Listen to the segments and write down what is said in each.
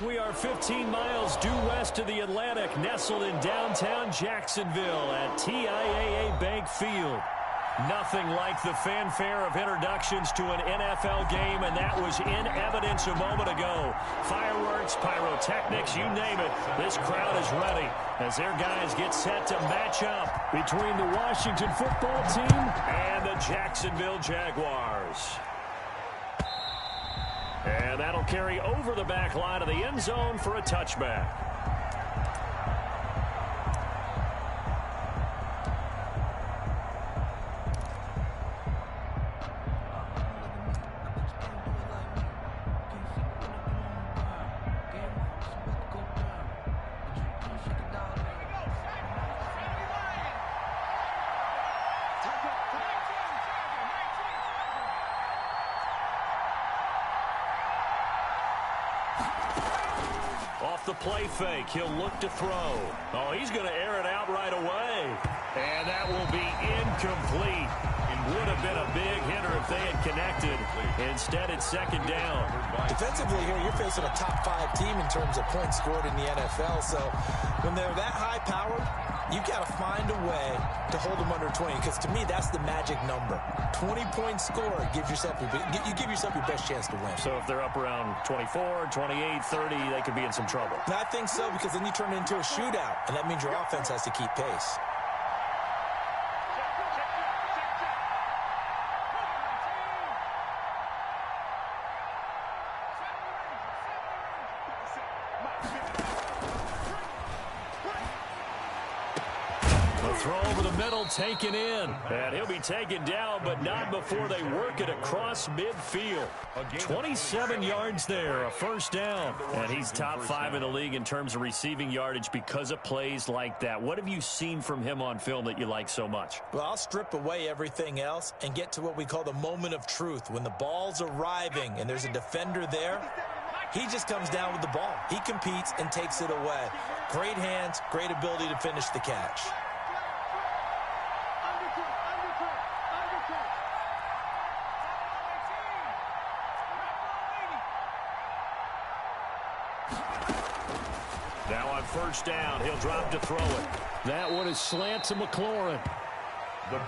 We are 15 miles due west of the Atlantic, nestled in downtown Jacksonville at TIAA Bank Field. Nothing like the fanfare of introductions to an NFL game, and that was in evidence a moment ago. Fireworks, pyrotechnics, you name it. This crowd is ready as their guys get set to match up between the Washington football team and the Jacksonville Jaguars. And that'll carry over the back line of the end zone for a touchback. Off the play fake, he'll look to throw. Oh, he's going to air it out right away. And that will be incomplete. It would have been a big hitter if they had connected. Instead, it's second down. Defensively here, you're facing a top 5 team in terms of points scored in the NFL. So when they're that high-powered, you've got to find a way to hold them under 20. Because to me, that's the magic number. 20-point score gives yourself you give yourself your best chance to win. So if they're up around 24, 28, 30, they could be in some trouble. And I think so, because then you turn it into a shootout, and that means your offense has to keep pace. Throw over the middle, taken in. And he'll be taken down, but not before they work it across midfield. 27 yards there, a first down. And he's top 5 in the league in terms of receiving yardage because of plays like that. What have you seen from him on film that you like so much? Well, I'll strip away everything else and get to what we call the moment of truth. When the ball's arriving and there's a defender there, he just comes down with the ball. He competes and takes it away. Great hands, great ability to finish the catch. Now on first down, he'll drop to throw it. That one is slant to McLaurin.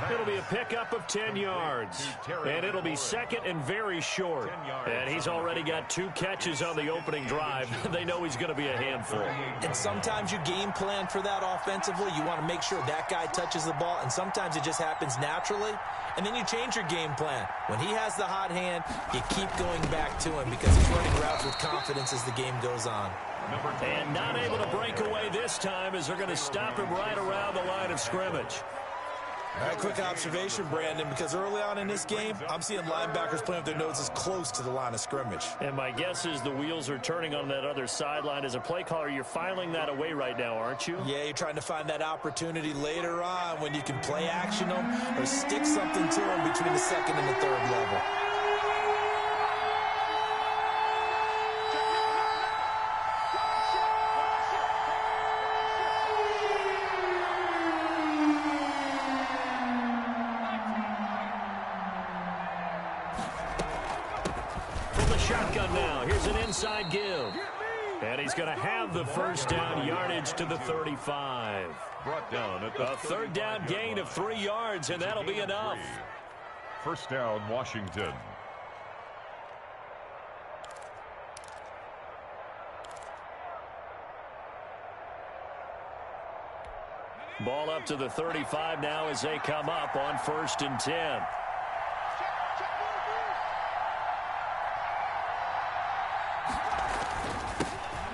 It'll be a pickup of 10 yards. And it'll be second and very short. And he's already got 2 catches on the opening drive. They know he's going to be a handful. And sometimes you game plan for that offensively. You want to make sure that guy touches the ball. And sometimes it just happens naturally. And then you change your game plan. When he has the hot hand, you keep going back to him because he's running routes with confidence as the game goes on. And not able to break away this time as they're going to stop him right around the line of scrimmage. All right, quick observation, Brandon, because early on in this game, I'm seeing linebackers playing with their noses close to the line of scrimmage. And my guess is the wheels are turning on that other sideline. As a play caller, you're filing that away right now, aren't you? Yeah, you're trying to find that opportunity later on when you can play action them or stick something to them between the second and the third level. Shotgun now. Here's an inside give. And he's going to have the first down, yardage to the 35. Brought down at the a third down gain of 3 yards, and that'll be enough. First down, Washington. Ball up to the 35 now as they come up on 1st and 10.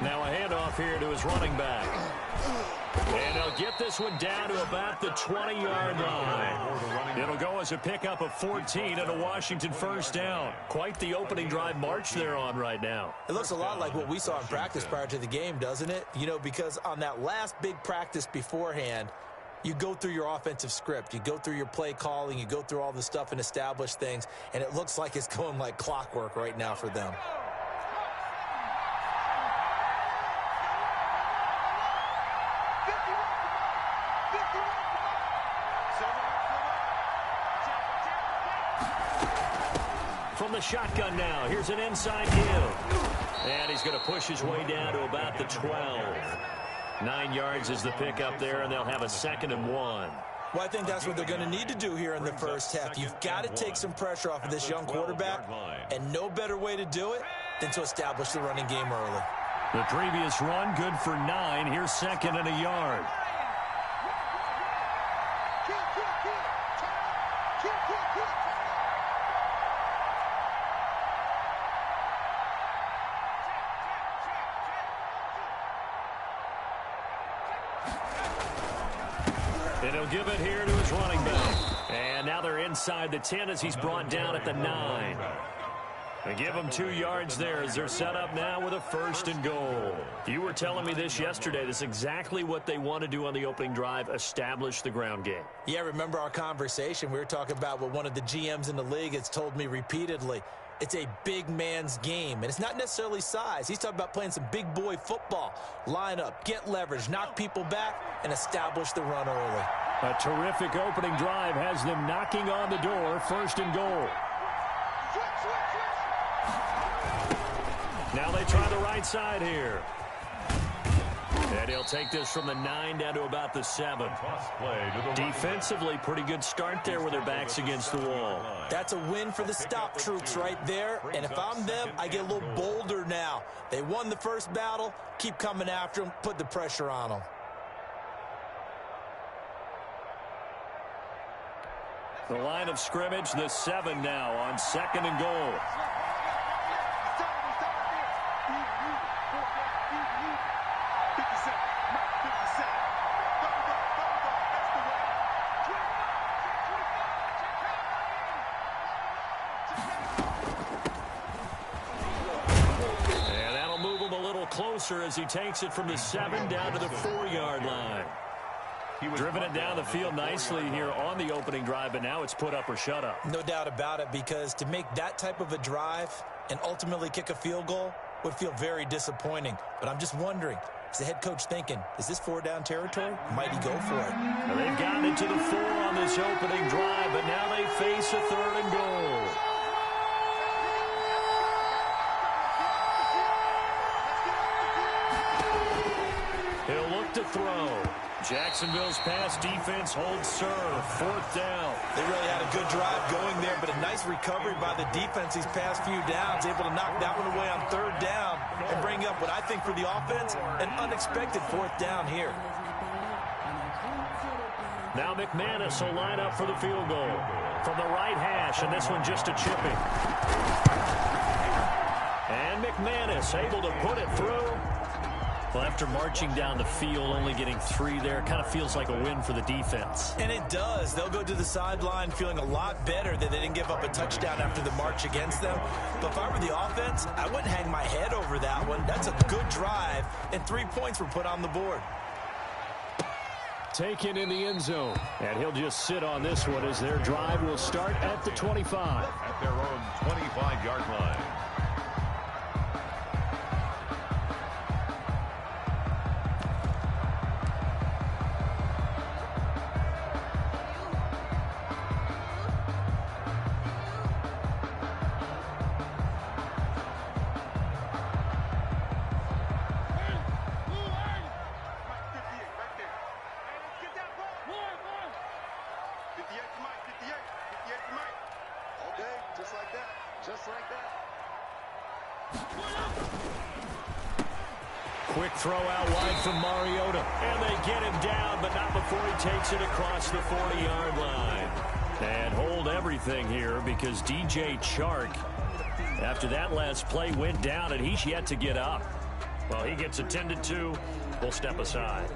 Now a handoff here to his running back. And he'll get this one down to about the 20-yard line. It'll go as a pickup of 14 and a Washington first down. Quite the opening drive march they're on right now. It looks a lot like what we saw in practice prior to the game, doesn't it? You know, because on that last big practice beforehand, you go through your offensive script. You go through your play calling. You go through all the stuff and establish things. And it looks like it's going like clockwork right now for them. From the shotgun now, here's an inside give. And he's going to push his way down to about the 12. 9 yards is the pickup there, and they'll have a 2nd and 1. Well, I think that's what they're going to need to do here in the first half. You've got to take some pressure off of this young quarterback, and no better way to do it than to establish the running game early. The previous run, good for 9. Here's 2nd and a yard. And he'll give it here to his running back. And now they're inside the 10 as he's brought down at the 9. They give him 2 yards there as they're set up now with a 1st and goal. You were telling me this yesterday. This is exactly what they want to do on the opening drive, establish the ground game. Yeah, remember our conversation? We were talking about what one of the GMs in the league has told me repeatedly. It's a big man's game, and it's not necessarily size. He's talking about playing some big boy football. Line up, get leverage, knock people back, and establish the run early. A terrific opening drive has them knocking on the door, 1st and goal. Now they try the right side here. And he'll take this from the 9 down to about the 7. Defensively, pretty good start there with their backs against the wall. That's a win for the stop troops right there. And if I'm them, I get a little bolder now. They won the first battle. Keep coming after them. Put the pressure on them. The line of scrimmage, the 7 now on 2nd and goal. Closer as he takes it from the 7 down to the 4-yard line. Driven it down the field nicely here on the opening drive, but now it's put up or shut up. No doubt about it, because to make that type of a drive and ultimately kick a field goal would feel very disappointing. But I'm just wondering, is the head coach thinking, is this 4-down territory? Might he go for it? Well, they've gotten it to the 4 on this opening drive, but now they face a 3rd and goal. He'll look to throw. Jacksonville's pass defense holds serve. 4th down. They really had a good drive going there, but a nice recovery by the defense these past few downs, able to knock that one away on 3rd down and bring up what I think for the offense, an unexpected 4th down here. Now McManus will line up for the field goal from the right hash, and this one just a chipping. And McManus able to put it through. Well, after marching down the field, only getting 3 there, kind of feels like a win for the defense. And it does. They'll go to the sideline feeling a lot better that they didn't give up a touchdown after the march against them. But if I were the offense, I wouldn't hang my head over that one. That's a good drive, and 3 points were put on the board. Taken in the end zone. And he'll just sit on this one as their drive will start at the 25. At their own 25-yard line. Quick throw out wide from Mariota. And they get him down, but not before he takes it across the 40-yard line. And hold everything here because DJ Chark, after that last play, went down, and he's yet to get up. Well, he gets attended to. We'll step aside.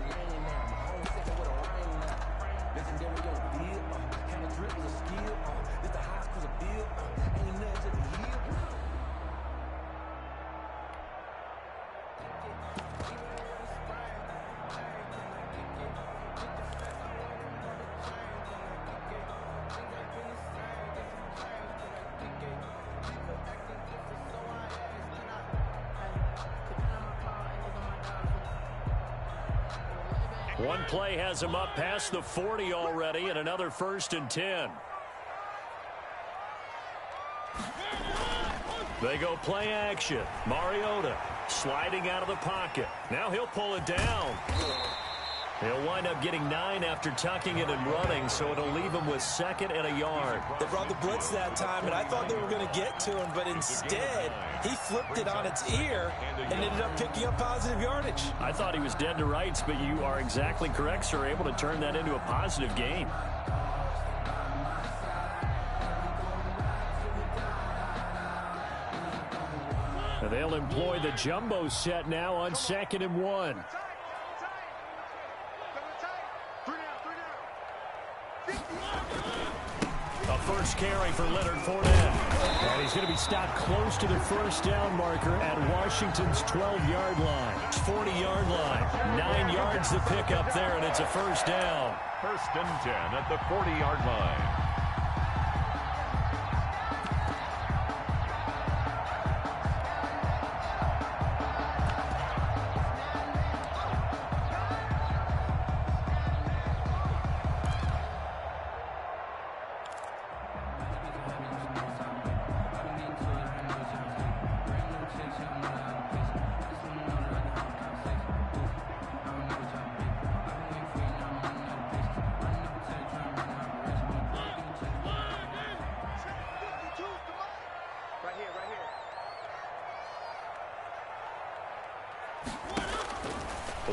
One play has him up past the 40 already, and another 1st and 10. They go play action. Mariota sliding out of the pocket. Now he'll pull it down. He'll wind up getting 9 after tucking it and running, so it'll leave him with 2nd and a yard. They brought the blitz that time, and I thought they were going to get to him, but instead he flipped it on its ear and ended up picking up positive yardage. I thought he was dead to rights, but you are exactly correct, sir. Able to turn that into a positive gain. They'll employ the jumbo set now on 2nd and 1. A first carry for Leonard Fournette. And he's going to be stopped close to the first down marker at Washington's 12-yard line. 40-yard line. 9 yards to pick up there, and it's a first down. 1st and 10 at the 40-yard line.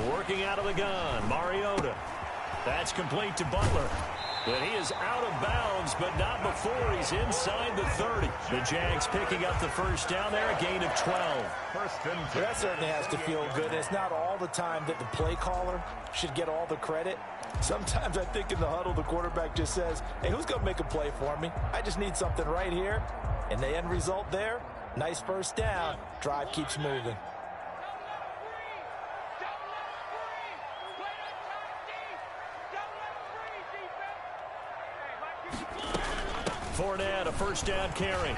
Working out of the gun, Mariota. That's complete to Butler. But he is out of bounds, but not before he's inside the 30. The Jags picking up the first down there, a gain of 12. 1st and 10. That certainly has to feel good. It's not all the time that the play caller should get all the credit. Sometimes I think in the huddle, the quarterback just says, hey, who's going to make a play for me? I just need something right here. And the end result there, nice first down. Drive keeps moving. Fournette, a first down carry.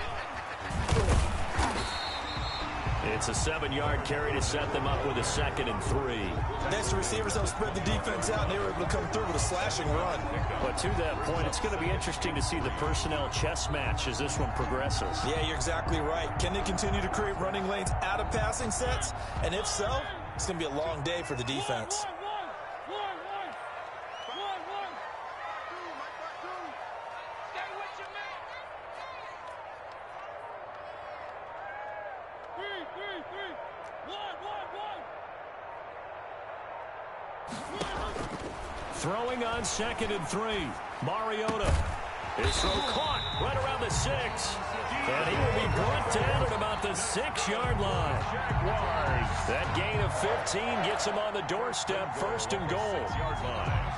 It's a 7-yard carry to set them up with a 2nd and 3. Next, receivers help spread the defense out, and they were able to come through with a slashing run. But to that point, it's going to be interesting to see the personnel chess match as this one progresses. Yeah, you're exactly right. Can they continue to create running lanes out of passing sets? And if so, it's going to be a long day for the defense. Throwing on 2nd and 3. Mariota. His throw caught right around the 6. And he will be brought down at about the 6-yard line. Jaguars. That gain of 15 gets him on the doorstep, 1st and goal. 6-yard line.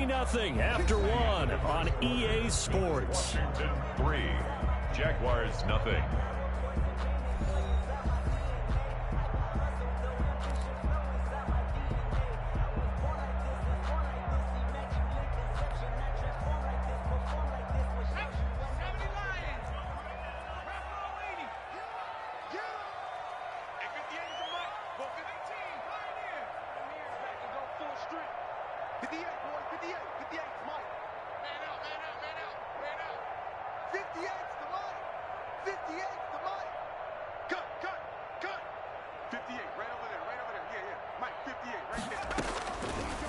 Nothing after 1 on EA Sports. Washington 3, Jaguars nothing.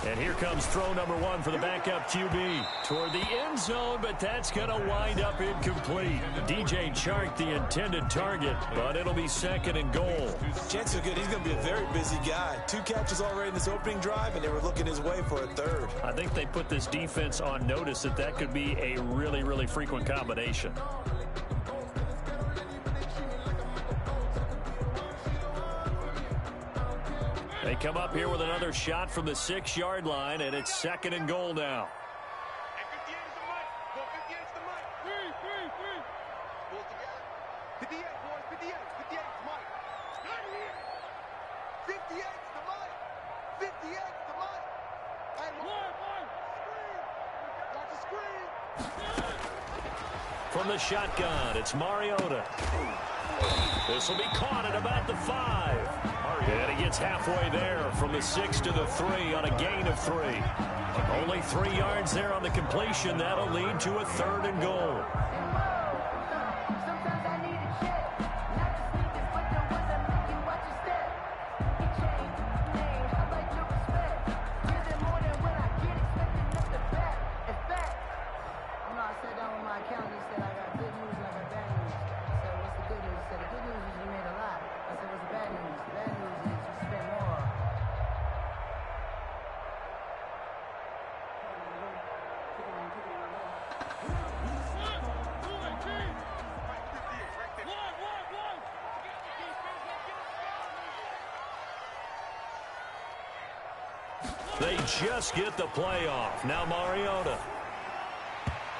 And here comes throw number 1 for the backup QB toward the end zone, but that's going to wind up incomplete. DJ Chark, the intended target, but it'll be 2nd and goal. Chances are good. He's going to be a very busy guy. 2 catches already in this opening drive, and they were looking his way for a 3rd. I think they put this defense on notice that that could be a really, really frequent combination. They come up here with another shot from the 6-yard line, and it's 2nd and goal now. 58, boys, 58. 58 is Mike. 58 is the Mike. 58 is the Mike. Hey, one. Screen. Watch the screen. From the shotgun, it's Mariota. This will be caught at about the 5. And he gets halfway there from the 6 to the 3 on a gain of 3. Only 3 yards there on the completion. That'll lead to a 3rd and goal. They just get the play off. Now Mariota.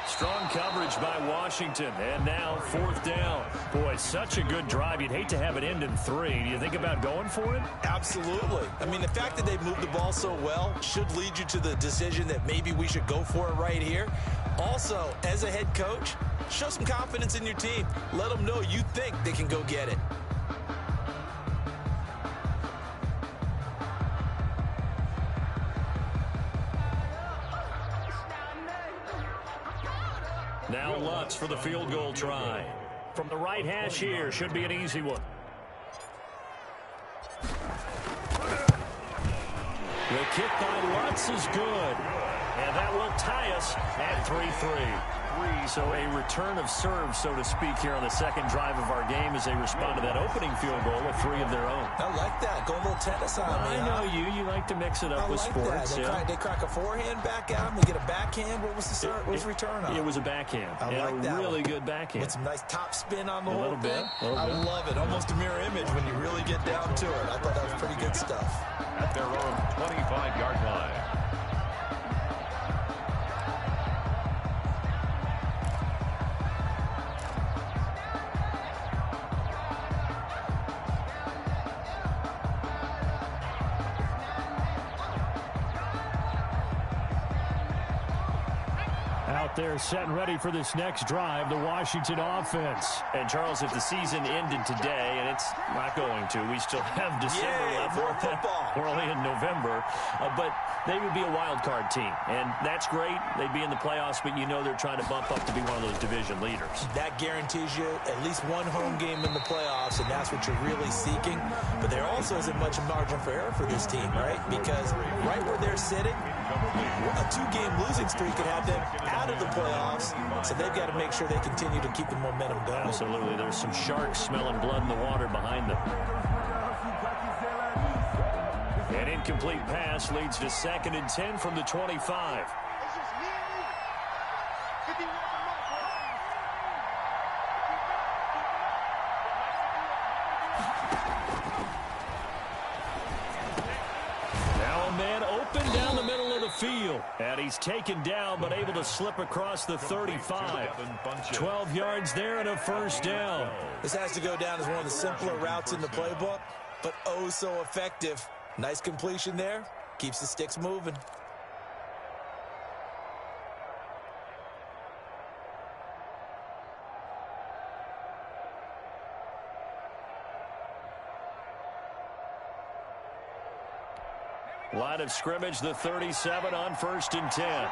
Strong coverage by Washington. And now 4th down. Boy, such a good drive. You'd hate to have it end in 3. Do you think about going for it? Absolutely. I mean, the fact that they've moved the ball so well should lead you to the decision that maybe we should go for it right here. Also, as a head coach, show some confidence in your team. Let them know you think they can go get it. Now Lutz for the field goal try. From the right hash here, should be an easy one. The kick by Lutz is good. And that will tie us at 3-3. So a return of serve, so to speak, here on the second drive of our game as they respond to that opening field goal with 3 of their own. I like that. Go a little tennis on me. I know you. You like to mix it up with sports. They crack a forehand back at him. They get a backhand. What was the return on? It was a backhand. I like that. Really good backhand. With some nice top spin on the whole little thing. bit. I love it. Almost a mirror image when you really get down to it. I thought that was pretty good stuff. At their own 25-yard line. They're set and ready for this next drive, the Washington offense. And, Charles, if the season ended today, and it's not going to, we still have December left. More football. We're only in November. But they would be a wild card team, and that's great. They'd be in the playoffs, but you know they're trying to bump up to be one of those division leaders. That guarantees you at least one home game in the playoffs, and that's what you're really seeking. But there also isn't much margin for error for this team, right? Because right where they're sitting, a 2-game losing streak could have them out of the playoffs, so they've got to make sure they continue to keep the momentum going. Absolutely. There's some sharks smelling blood in the water behind them. An incomplete pass leads to 2nd and 10 from the 25. Field, and he's taken down but able to slip across the 35. 12 yards there and a 1st down. This has to go down as one of the simpler routes in the playbook, but oh so effective. Nice completion there. Keeps the sticks moving. Line of scrimmage, the 37 on 1st and 10.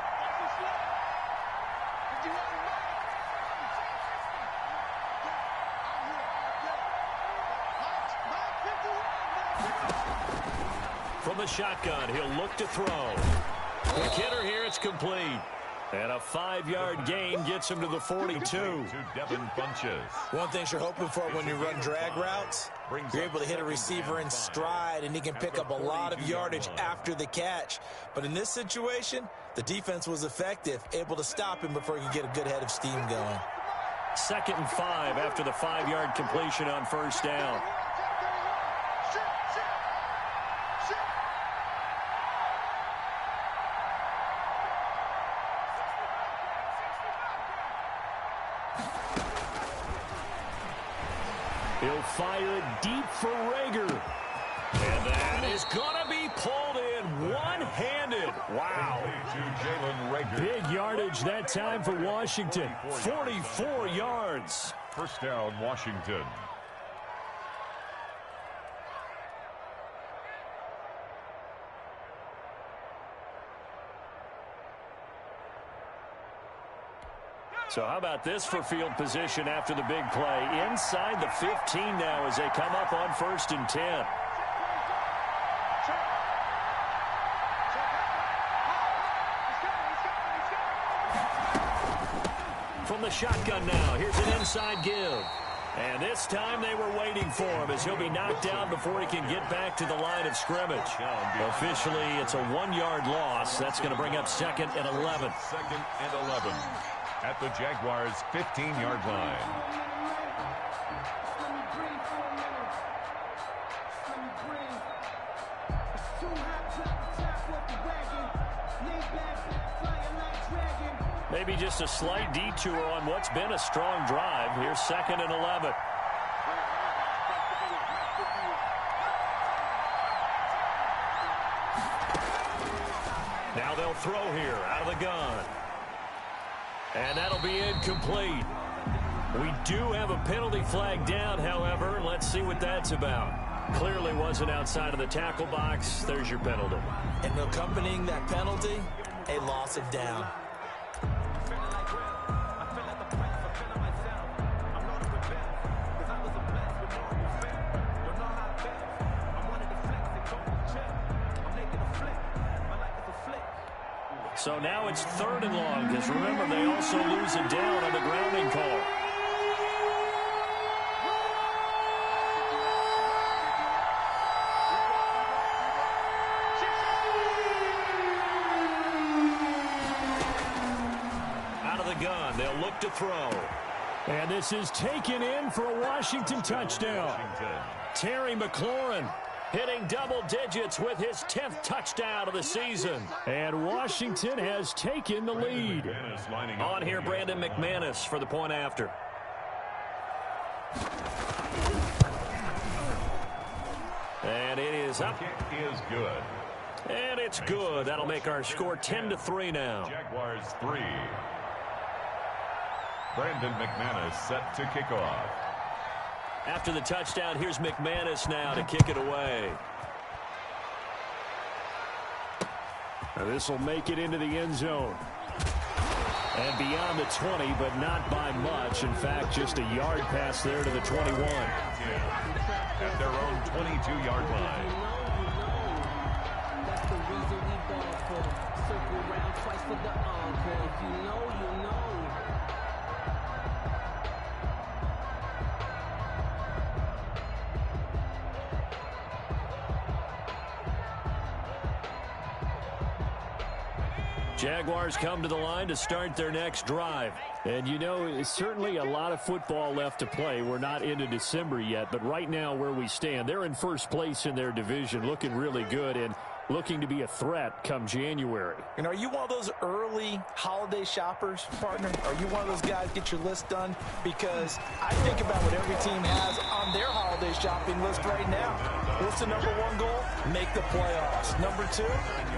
From the shotgun, he'll look to throw. Quick hitter here, it's complete. And a 5-yard gain gets him to the 42. One thing you're hoping for when you run drag routes, you're able to hit a receiver in stride, and he can pick up a lot of yardage after the catch. But in this situation, the defense was effective, able to stop him before he could get a good head of steam going. 2nd and 5 after the 5-yard completion on 1st down. He'll fire it deep for Rager. And that is going to be pulled in one-handed. Wow. Big yardage that time for Washington. 44 yards. First down, Washington. So how about this for field position after the big play? Inside the 15 now as they come up on 1st and 10. From the shotgun now, here's an inside give. And this time they were waiting for him as he'll be knocked down before he can get back to the line of scrimmage. Officially, it's a 1-yard loss. That's going to bring up 2nd and 11. 2nd and 11 at the Jaguars' 15-yard line. Maybe just a slight detour on what's been a strong drive. Here's 2nd and 11. Now they'll throw here out of the gun. And that'll be incomplete. We do have a penalty flag down, however. Let's see what that's about. Clearly wasn't outside of the tackle box. There's your penalty. And accompanying that penalty, a loss of down. So now it's 3rd and long, because remember, they also lose it down on the grounding call. Out of the gun, they'll look to throw. And this is taken in for a Washington touchdown. Terry McLaurin hitting double digits with his 10th touchdown of the season. And Washington has taken the lead. On here, Brandon McManus for the point after. And it is up. It is good. And it's good. That'll make our score 10-3 now. Jaguars 3. Brandon McManus set to kick off. After the touchdown, here's McManus now to kick it away. This will make it into the end zone. And beyond the 20, but not by much. In fact, just a yard pass there to the 21. At their own 22-yard line. That's the reason we ball for. Circle round twice for the encore. If you know, you know. Jaguars come to the line to start their next drive. And, you know, it's certainly a lot of football left to play. We're not into December yet, but right now where we stand, they're in first place in their division, looking really good and looking to be a threat come January. And are you one of those early holiday shoppers, partner? Are you one of those guys get your list done? Because I think about what every team has on their holiday shopping list right now. What's the number 1 goal? Make the playoffs. Number 2,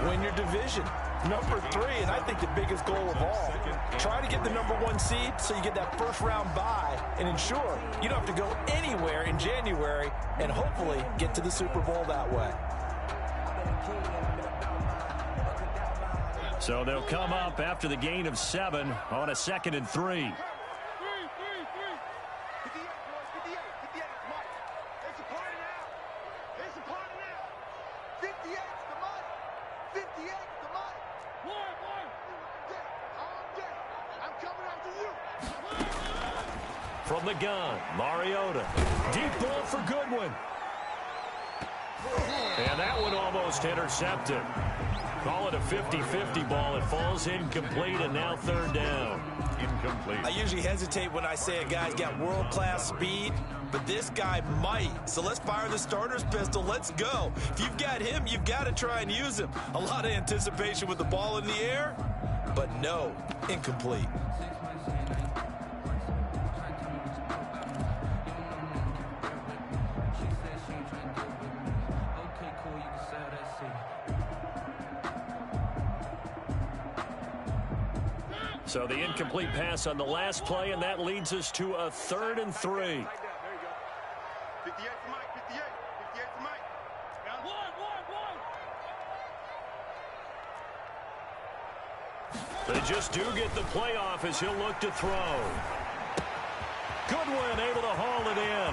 win your division. Number 3, and I think the biggest goal of all, try to get the number 1 seed so you get that first round bye and ensure you don't have to go anywhere in January and hopefully get to the Super Bowl that way. So they'll come up after the gain of 7 on a 2nd and 3. From the gun, Mariota. Deep ball for Goodwin. And that one almost intercepted. Call it a 50-50 ball. It falls incomplete, and now 3rd down. Incomplete. I usually hesitate when I say a guy's got world-class speed, but this guy might. So let's fire the starter's pistol. Let's go. If you've got him, you've got to try and use him. A lot of anticipation with the ball in the air, but no, incomplete. So the incomplete pass on the last play, and that leads us to a 3rd and 3. There you go. 58 to Mike, 58. 58 to Mike. They just do get the playoff as he'll look to throw. Goodwin able to haul it in.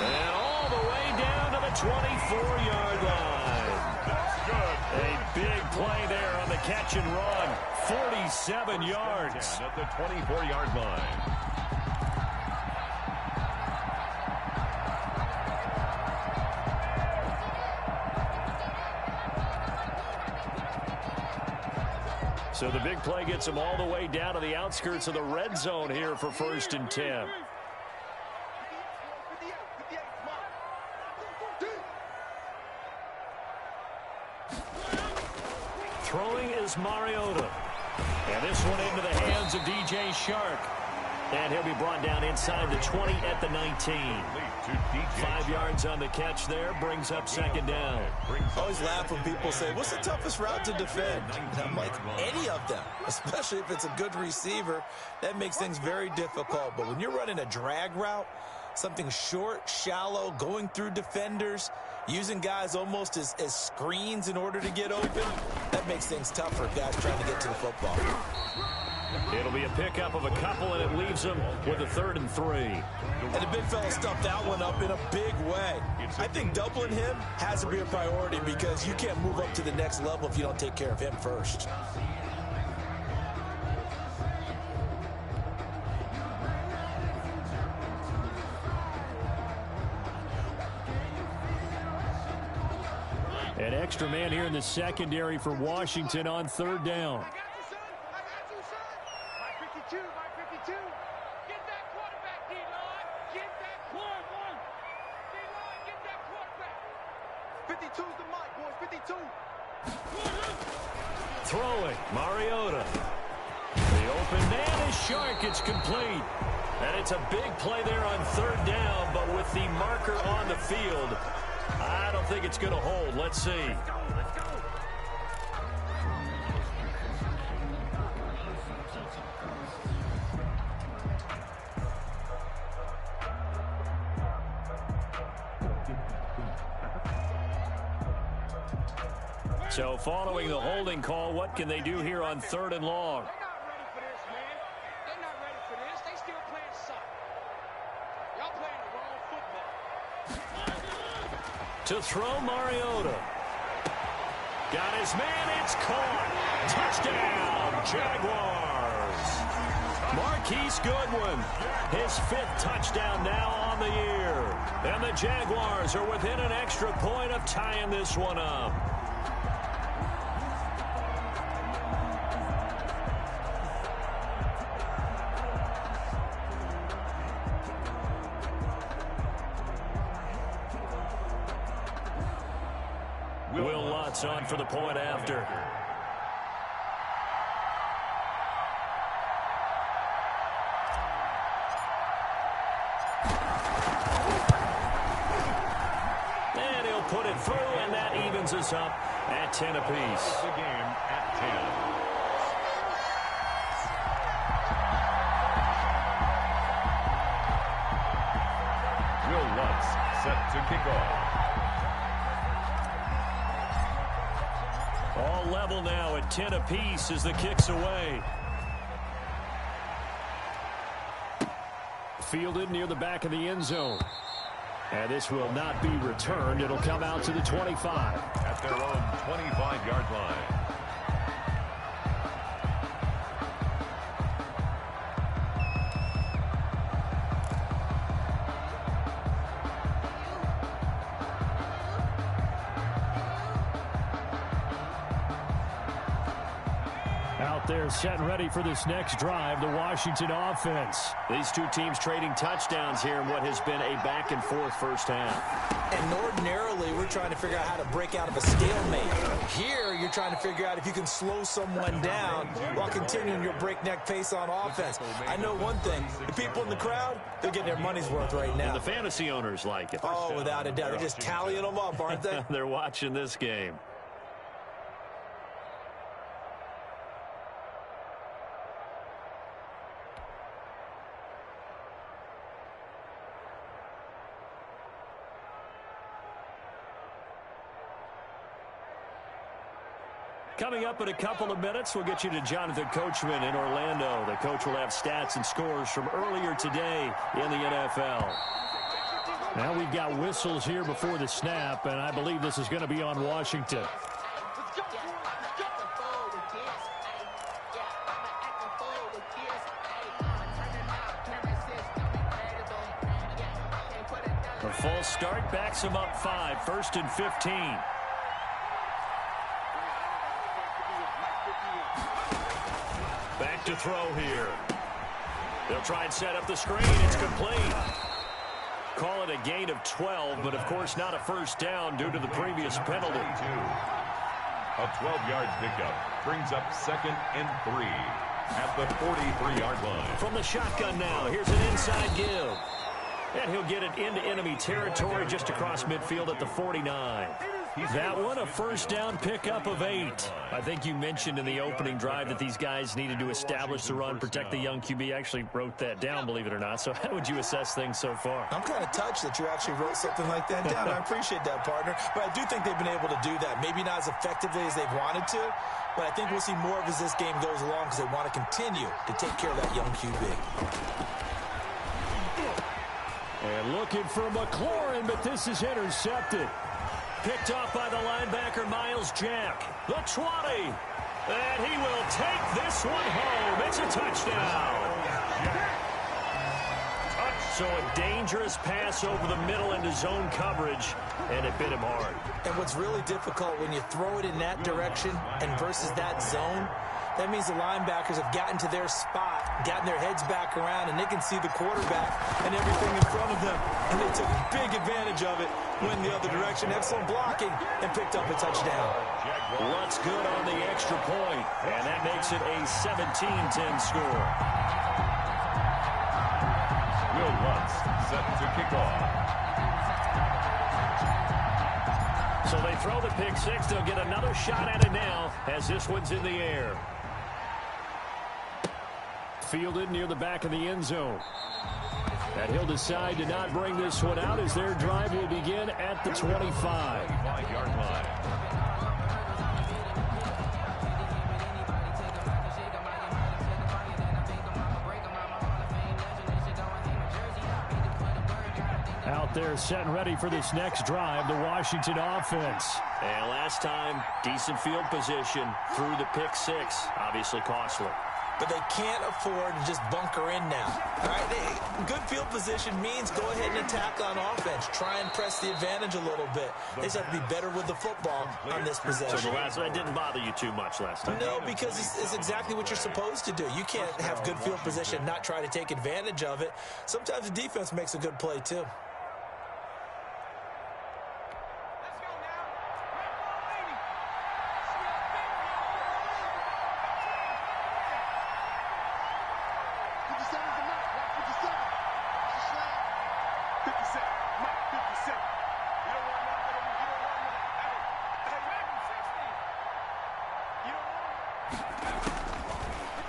And all the way down to the 24-yard line. That's good. A big play there on the catch and run. 47 yards. At the 24-yard line. So the big play gets him all the way down to the outskirts of the red zone here for 1st and 10. Throwing is Mariota. And this one into the hands of DJ Shark. And he'll be brought down inside the 20 at the 19. 5 yards on the catch there, brings up 2nd down. I always laugh when people say, what's the toughest route to defend? And I'm like, any of them, especially if it's a good receiver. That makes things very difficult. But when you're running a drag route, something short, shallow, going through defenders, using guys almost as screens in order to get open, that makes things tough for guys trying to get to the football. It'll be a pickup of a couple, and it leaves them with a 3rd and 3. And the big fella stuffed that one up in a big way. I think doubling him has to be a priority because you can't move up to the next level if you don't take care of him first. An extra man here in the secondary for Washington on 3rd down. Get that quarterback, D-line. Get that quarterback. D-line, get that quarterback. 52's the mic, boys. 52. Throwing, Mariota. The open man is Shark. It's complete. And it's a big play there on 3rd down, but with the marker on the field, I don't think it's going to hold. Let's see. Let's go. So following the holding call, what can they do here on 3rd and long? They're not ready for this, man. They're not ready for this. They still playing soccer. Y'all playing the wrong football. To throw, Mariota. Got his man. It's caught. Touchdown, Jaguars. Marquise Goodwin, his 5th touchdown now on the year. And the Jaguars are within an extra point of tying this one up. Will Lutz on for the point after. And he'll put it through, and that evens us up at 10 apiece. The game at 10. Will Lutz set to kick off. All level now at 10 apiece as the kick's away. Fielded near the back of the end zone. And this will not be returned. It'll come out to the 25. At their own 25-yard line. Out there set and ready for this next drive, the Washington offense. These two teams trading touchdowns here in what has been a back-and-forth first half. And ordinarily, we're trying to figure out how to break out of a stalemate. Here, you're trying to figure out if you can slow someone down while continuing your breakneck pace on offense. I know one thing. The people in the crowd, they're getting their money's worth right now. And the fantasy owners like it. Oh, without a doubt. They're just tallying them up, aren't they? They're watching this game. Coming up in a couple of minutes, we'll get you to Jonathan Coachman in Orlando. The coach will have stats and scores from earlier today in the NFL. Now we've got whistles here before the snap, and I believe this is going to be on Washington. A full start backs him up 5, 1st and 15. Back to throw here. They'll try and set up the screen. It's complete. Call it a gain of 12, but of course not a first down due to the previous penalty. A 12-yard pickup brings up 2nd and 3 at the 43-yard line. From the shotgun now, here's an inside give. And he'll get it into enemy territory just across midfield at the 49. That one, a first down pickup of 8. I think you mentioned in the opening drive that these guys needed to establish the run, protect the young QB. I actually wrote that down, believe it or not. So how would you assess things so far? I'm kind of touched that you actually wrote something like that down. I appreciate that, partner. But I do think they've been able to do that. Maybe not as effectively as they've wanted to, but I think we'll see more of as this game goes along because they want to continue to take care of that young QB. And looking for McLaurin, but this is intercepted. Picked off by the linebacker, Miles Jack. The 20. And he will take this one home. It's a touchdown. So a dangerous pass over the middle into zone coverage, and it bit him hard. And what's really difficult when you throw it in that direction and versus that zone, that means the linebackers have gotten to their spot, gotten their heads back around, and they can see the quarterback and everything in front of them. And they took big advantage of it, went the other direction, excellent blocking, and picked up a touchdown. Lutz good on the extra point, and that makes it a 17-10 score. Will Lutz set to kick off. So they throw the pick six. They'll get another shot at it now as this one's in the air. Fielded near the back of the end zone. And he'll decide to not bring this one out as their drive will begin at the 25. 5-yard line. Out there set and ready for this next drive, the Washington offense. And last time, decent field position through the pick six. Obviously costly. But they can't afford to just bunker in now. All right, good field position means go ahead and attack on offense. Try and press the advantage a little bit. They just have to be better with the football on this possession. So that didn't bother you too much last time? No, because it's exactly what you're supposed to do. You can't have good field position and not try to take advantage of it. Sometimes the defense makes a good play, too.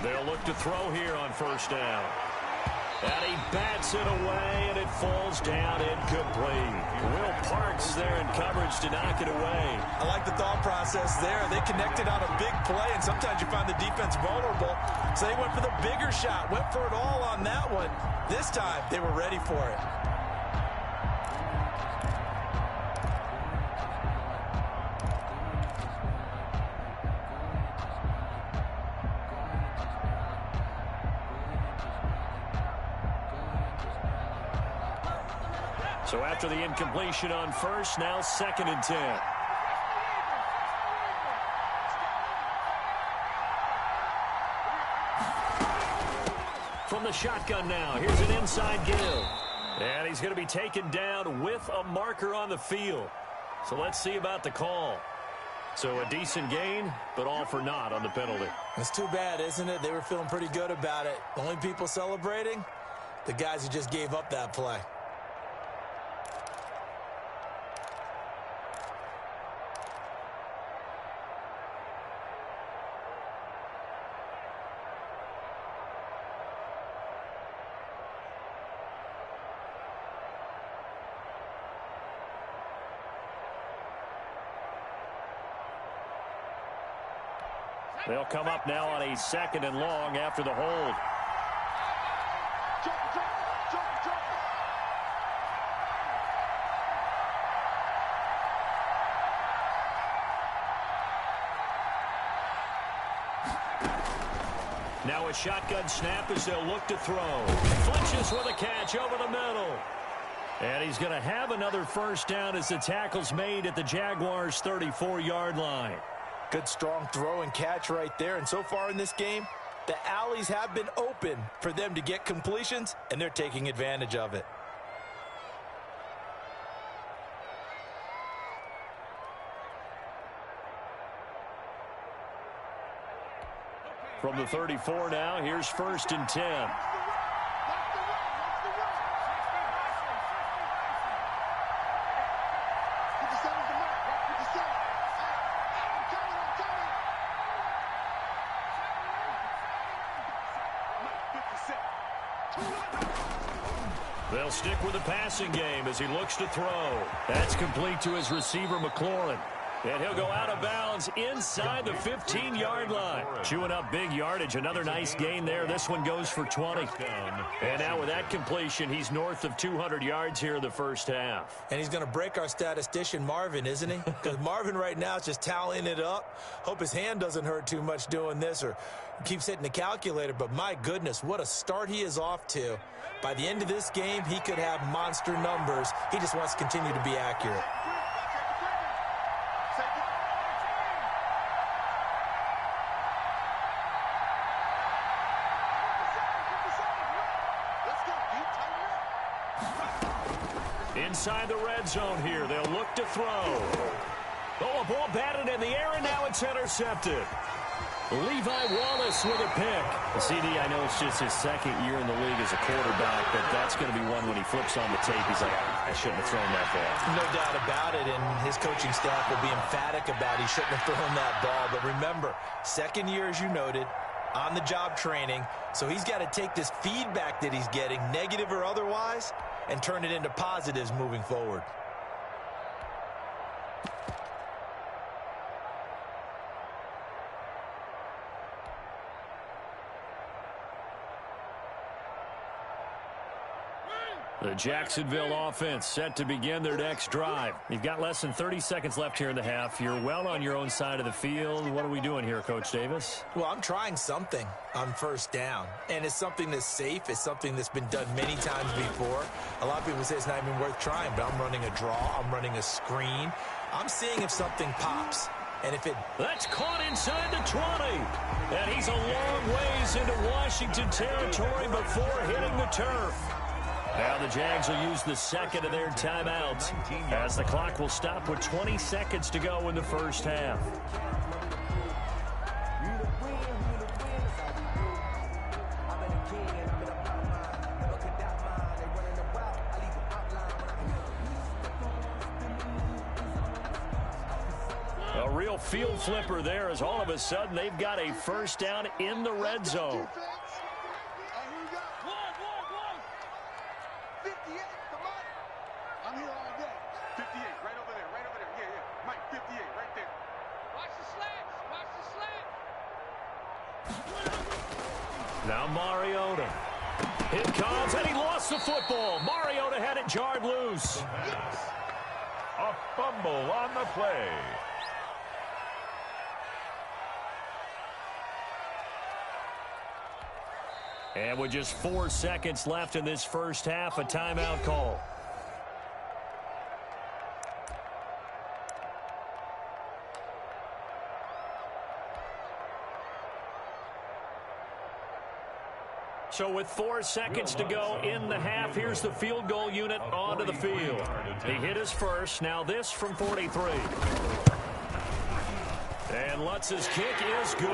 They'll look to throw here on first down. And he bats it away, and it falls down incomplete. Will Parks there in coverage to knock it away. I like the thought process there. They connected on a big play, and sometimes you find the defense vulnerable. So they went for the bigger shot, went for it all on that one. This time, they were ready for it. So after the incompletion on first, now 2nd and 10. From the shotgun now, here's an inside give. And he's going to be taken down with a marker on the field. So let's see about the call. So a decent gain, but all for naught on the penalty. It's too bad, isn't it? They were feeling pretty good about it. The only people celebrating, the guys who just gave up that play. They'll come up now on a 2nd and long after the hold. Now a shotgun snap as they'll look to throw. Flinches with a catch over the middle. And he's going to have another first down as the tackle's made at the Jaguars' 34-yard line. Good strong throw and catch right there. And so far in this game, the alleys have been open for them to get completions, and they're taking advantage of it. From the 34 now, here's 1st and 10. They'll stick with the passing game as he looks to throw. That's complete to his receiver, McLaurin. And he'll go out of bounds inside the 15-yard line. Chewing up big yardage. Another nice gain there. This one goes for 20. And now with that completion, he's north of 200 yards here in the first half. And he's going to break our statistician, Marvin, isn't he? Because Marvin right now is just tallying it up. Hope his hand doesn't hurt too much doing this or keeps hitting the calculator. But my goodness, what a start he is off to. By the end of this game, he could have monster numbers. He just wants to continue to be accurate. Inside the red zone here. They'll look to throw. Oh, a ball batted in the air, and now it's intercepted. Levi Wallace with a pick. The CD, I know it's just his 2nd year in the league as a quarterback, but that's going to be one when he flips on the tape. He's like, I shouldn't have thrown that ball. No doubt about it, and his coaching staff will be emphatic about he shouldn't have thrown that ball. But remember, 2nd year, as you noted, on-the-job training, so he's got to take this feedback that he's getting, negative or otherwise, and turn it into positives moving forward. The Jacksonville offense set to begin their next drive. You've got less than 30 seconds left here in the half. You're well on your own side of the field. What are we doing here, Coach Davis? Well, I'm trying something on first down, and it's something that's safe. It's something that's been done many times before. A lot of people say it's not even worth trying, but I'm running a draw. I'm running a screen. I'm seeing if something pops. And if it... That's caught inside the 20. And he's a long ways into Washington territory before hitting the turf. Now the Jags will use the 2nd of their timeouts as the clock will stop with 20 seconds to go in the first half. A real field flipper there as all of a sudden they've got a first down in the red zone. Now Mariota. It comes, and he lost the football. Mariota had it jarred loose. A fumble on the play. And with just 4 seconds left in this first half, a timeout call. So with 4 seconds to go in the half, here's the field goal unit onto the field. He hit his first. Now this from 43. And Lutz's kick is good.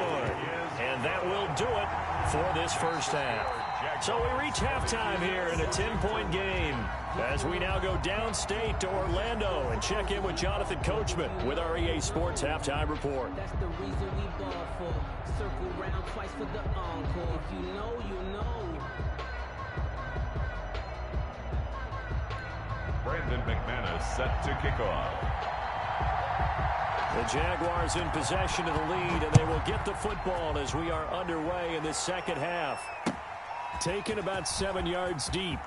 And that will do it for this first half. So we reach halftime here in a 10-point game as we now go downstate to Orlando and check in with Jonathan Coachman with our EA Sports Halftime Report. That's the reason we ball for. Circle round twice for the encore. If you know, you know. Brandon McManus set to kick off. The Jaguars in possession of the lead, and they will get the football as we are underway in this second half. Taken about 7 yards deep.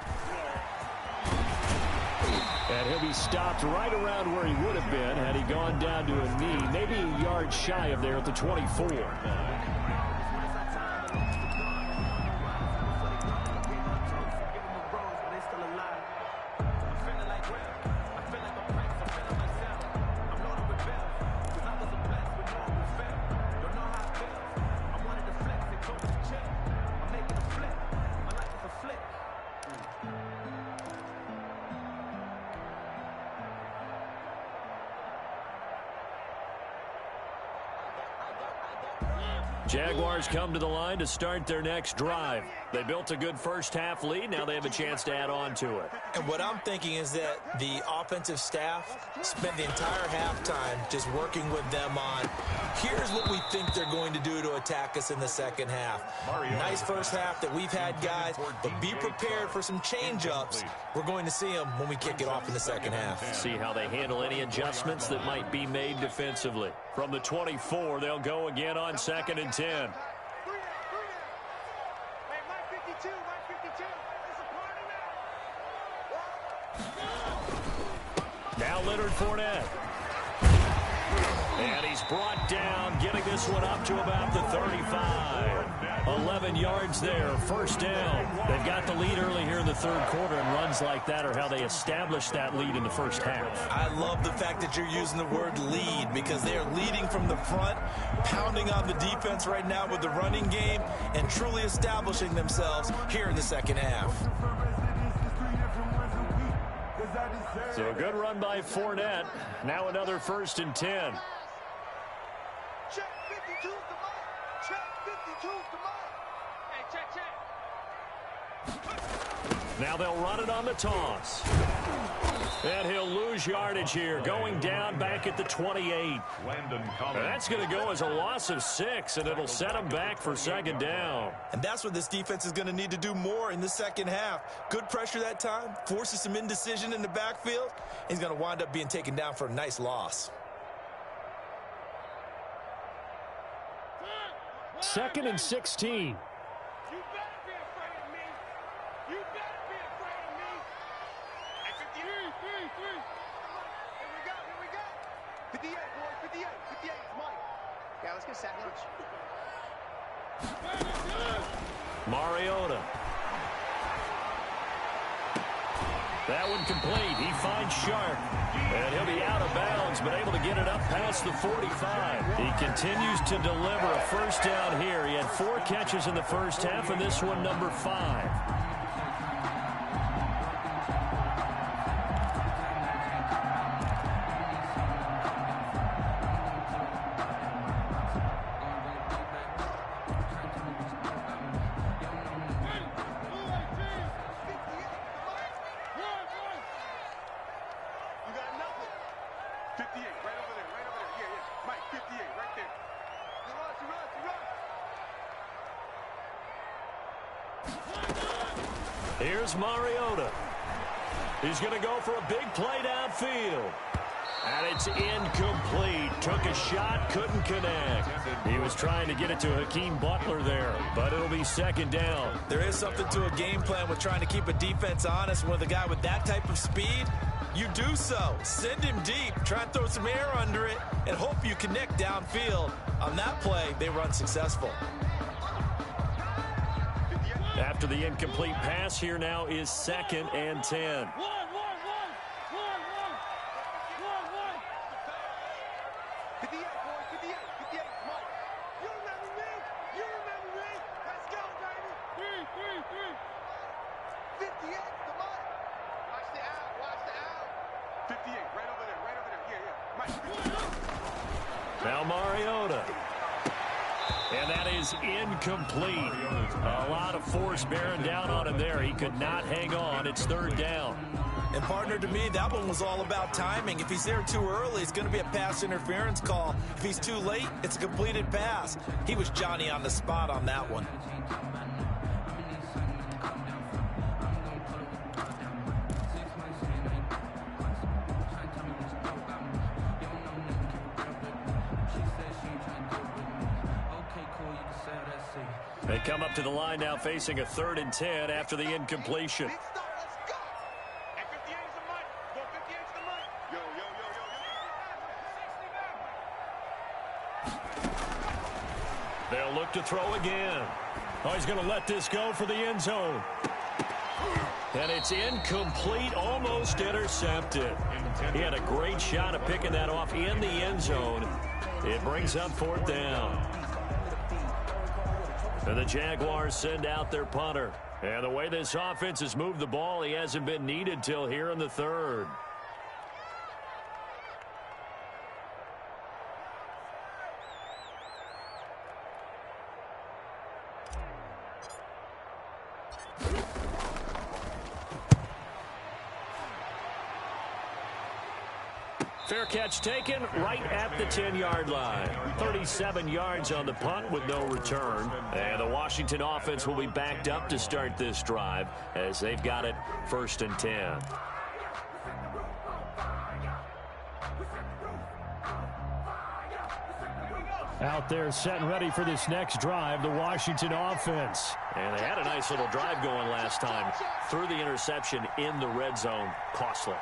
And he'll be stopped right around where he would have been had he gone down to a knee, maybe a yard shy of there at the 24. Jaguars come to the line to start their next drive. They built a good first-half lead. Now they have a chance to add on to it. And what I'm thinking is that the offensive staff spent the entire halftime just working with them on, here's what we think they're going to do to attack us in the second half. Nice first half that we've had, guys, but be prepared for some change-ups. We're going to see them when we kick it off in the second half. See how they handle any adjustments that might be made defensively. From the 24, they'll go again on 2nd and 10. Now Leonard Fournette. And he's brought down, getting this one up to about the 35. 11 yards there, first down. They've got the lead early here in the third quarter, and runs like that are how they established that lead in the first half. I love the fact that you're using the word lead because they are leading from the front, pounding on the defense right now with the running game, and truly establishing themselves here in the second half. So a good run by Fournette. Now another 1st and 10. Check 52 to Mike. Check 52 to Mike. Hey, check. Now they'll run it on the toss. And he'll lose yardage here, going down back at the 28. That's going to go as a loss of 6, and it'll set him back for 2nd down. And that's what this defense is going to need to do more in the second half. Good pressure that time, forces some indecision in the backfield. He's going to wind up being taken down for a nice loss. 2nd and 16. Mariota. That one complete. He finds Sharp. And he'll be out of bounds, but able to get it up past the 45. He continues to deliver a first down here. He had 4 catches in the first half, and this one number 5. Here's Mariota. He's going to go for a big play downfield. And it's incomplete. Took a shot, couldn't connect. He was trying to get it to Hakeem Butler there, but it'll be 2nd down. There is something to a game plan with trying to keep a defense honest. With a guy with that type of speed, you do so. Send him deep, try and throw some air under it, and hope you connect downfield. On that play, they were unsuccessful. After the incomplete pass, here now is 2nd and 10. Now Mariota. And that is incomplete. A lot of force bearing down on him there. He could not hang on. It's 3rd down. And, partner, to me, that one was all about timing. If he's there too early, it's going to be a pass interference call. If he's too late, it's a completed pass. He was Johnny on the spot on that one. They come up to the line now facing a 3rd and 10 after the incompletion. Big start. Let's go. At 58 is the mic. Go 58 is the mic. Yo, yo, yo, yo. They'll look to throw again. Oh, he's going to let this go for the end zone. And it's incomplete, almost intercepted. He had a great shot at picking that off in the end zone. It brings up 4th down. And the Jaguars send out their punter. And the way this offense has moved the ball, he hasn't been needed till here in the 3rd. Fair catch taken right at the 10-yard line. 37 yards on the punt with no return. And the Washington offense will be backed up to start this drive as they've got it 1st and 10. Out there set and ready for this next drive, the Washington offense. And they had a nice little drive going last time. Threw the interception in the red zone. Costly.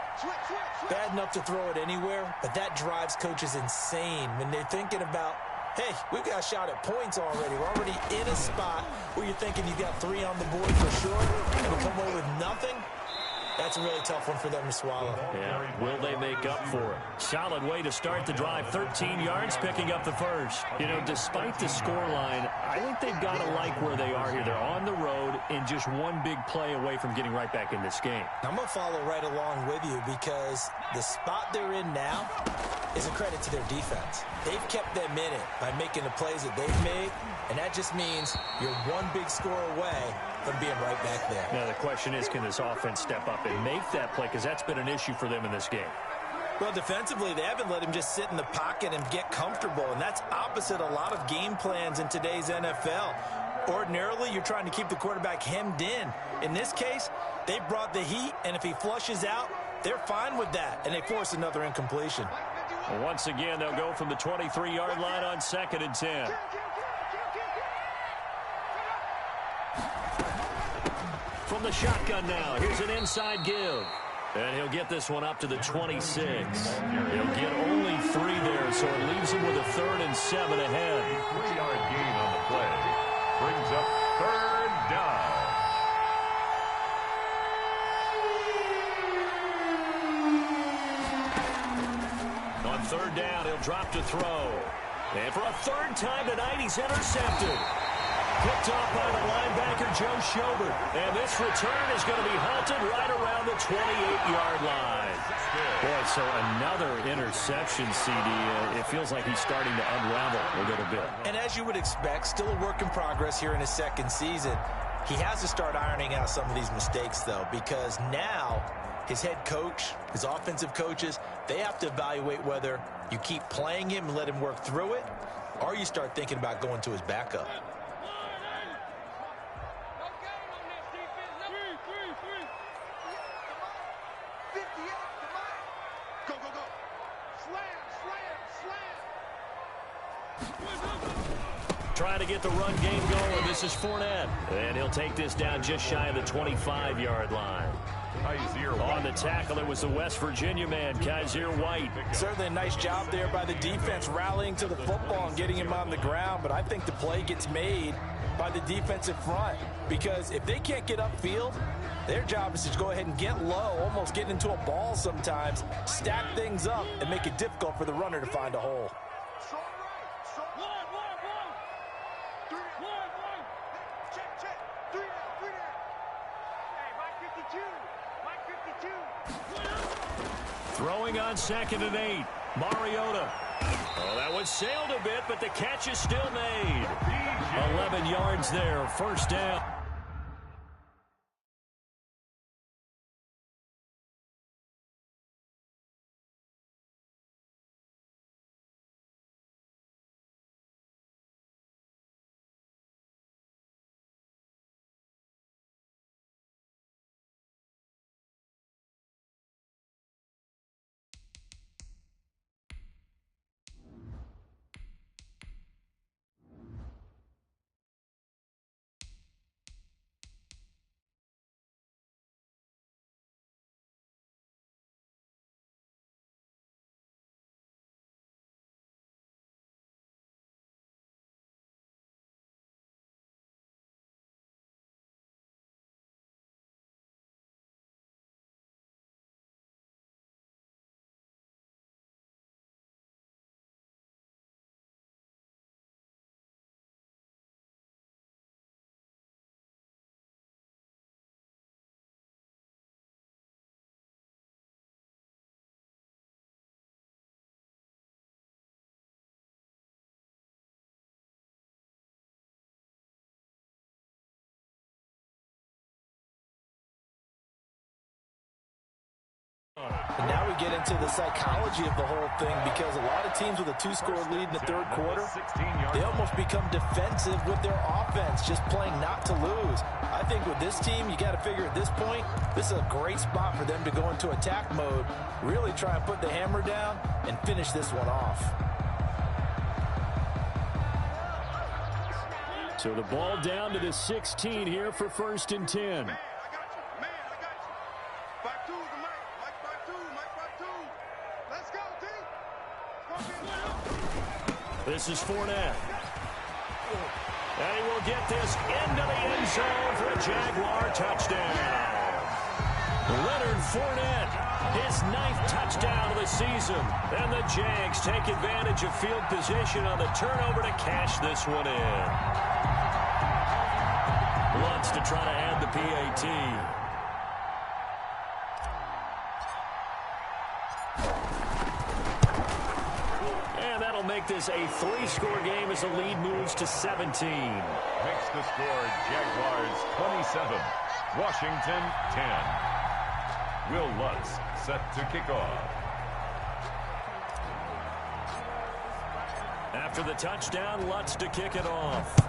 Bad enough to throw it anywhere, but that drives coaches insane when they're thinking about, hey, we've got a shot at points already. We're already in a spot where you're thinking you've got 3 on the board for sure, and to come away with nothing. That's a really tough one for them to swallow. Yeah, will they make up for it? Solid way to start the drive. 13 yards, picking up the first. You know, despite the scoreline, I think they've got to like where they are here. They're on the road and just one big play away from getting right back in this game. I'm going to follow right along with you because the spot they're in now is a credit to their defense. They've kept them in it by making the plays that they've made, and that just means you're one big score away from being right back there. Now, the question is, can this offense step up and make that play? Because that's been an issue for them in this game. Well, defensively, they haven't let him just sit in the pocket and get comfortable, and that's opposite a lot of game plans in today's NFL. Ordinarily, you're trying to keep the quarterback hemmed in. In this case, they brought the heat, and if he flushes out, they're fine with that, and they force another incompletion. Well, once again, they'll go from the 23-yard line on 2nd and 10. From the shotgun now, here's an inside give. And he'll get this one up to the 26. He'll get only 3 there, so it leaves him with a 3rd and 7 ahead. 3-yard gain on the play. Brings up 3rd down. On 3rd down, he'll drop to throw. And for a 3rd time tonight, he's intercepted. Picked off by the linebacker, Joe Schobert. And this return is going to be halted right around the 28-yard line. Boy, so another interception, CD. It feels like he's starting to unravel a little bit. And as you would expect, still a work in progress here in his 2nd season. He has to start ironing out some of these mistakes, though, because now his head coach, his offensive coaches, they have to evaluate whether you keep playing him and let him work through it, or you start thinking about going to his backup. Trying to get the run game going. This is Fournette. And he'll take this down just shy of the 25-yard line. On the tackle, it was the West Virginia man, Kaiser White. Certainly a nice job there by the defense, rallying to the football and getting him on the ground. But I think the play gets made by the defensive front, because if they can't get upfield, their job is to go ahead and get low, almost get into a ball sometimes, stack things up, and make it difficult for the runner to find a hole. Throwing on 2nd and 8. Mariota. Oh, that one sailed a bit, but the catch is still made. 11 yards there, 1st down. And now we get into the psychology of the whole thing, because a lot of teams with a 2-score lead in the third quarter, they almost become defensive with their offense, just playing not to lose. I think with this team, you got to figure at this point, this is a great spot for them to go into attack mode, really try and put the hammer down and finish this one off. So the ball down to the 16 here for 1st and 10. Man, I got you. Man, I got you. 5-2 is the mic. Mike 5-2. Mike 5-2. Let's go, team. This is Fournette. And he will get this into the end zone for a Jaguar touchdown. Leonard Fournette, his 9th touchdown of the season. And the Jags take advantage of field position on the turnover to cash this one in. Lutz to try to add the PAT. And that'll make this a 3-score game as the lead moves to 17. Makes the score Jaguars 27, Washington 10. Will Lutz set to kick off. After the touchdown, Lutz to kick it off.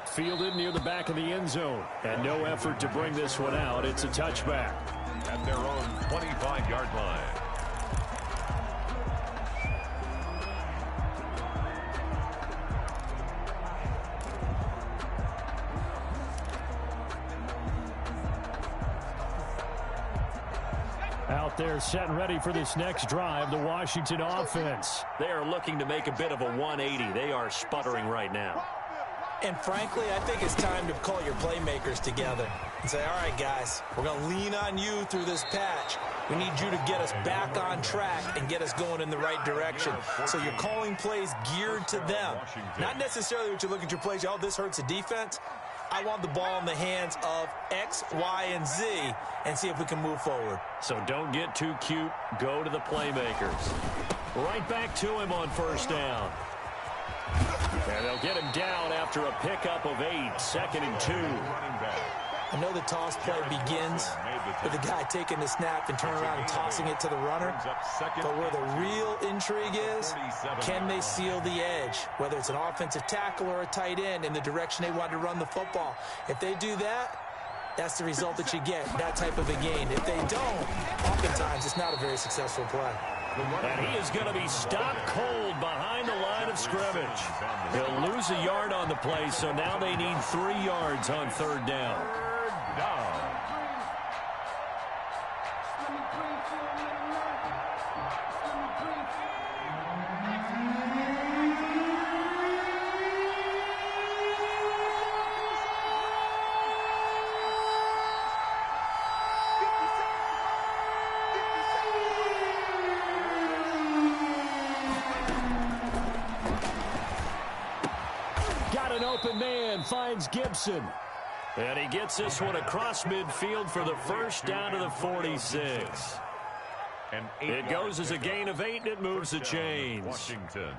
Fielded near the back of the end zone. And no effort to bring this one out. It's a touchback. At their own 25-yard line. Out there set and ready for this next drive, the Washington offense. They are looking to make a bit of a 180. They are sputtering right now. And frankly, I think it's time to call your playmakers together and say, all right, guys, we're going to lean on you through this patch. We need you to get us back on track and get us going in the right direction. So you're calling plays geared to them. Not necessarily what you're looking at your plays, oh, this hurts the defense. I want the ball in the hands of X, Y, and Z and see if we can move forward. So don't get too cute. Go to the playmakers. Right back to him on 1st down. And they'll get him down after a pickup of 8, 2nd and 2. I know the toss play begins with the guy taking the snap and turning around and tossing it to the runner. But where the real intrigue is, can they seal the edge? Whether it's an offensive tackle or a tight end in the direction they want to run the football. If they do that, that's the result that you get, that type of a gain. If they don't, oftentimes it's not a very successful play. And he is going to be stopped cold behind the line of scrimmage. He'll lose a yard on the play, so now they need 3 yards on 3rd down. Open man finds Gibson. And he gets this one across midfield for the 1st down to the 46. It goes as a gain of 8, and it moves the chains. Washington.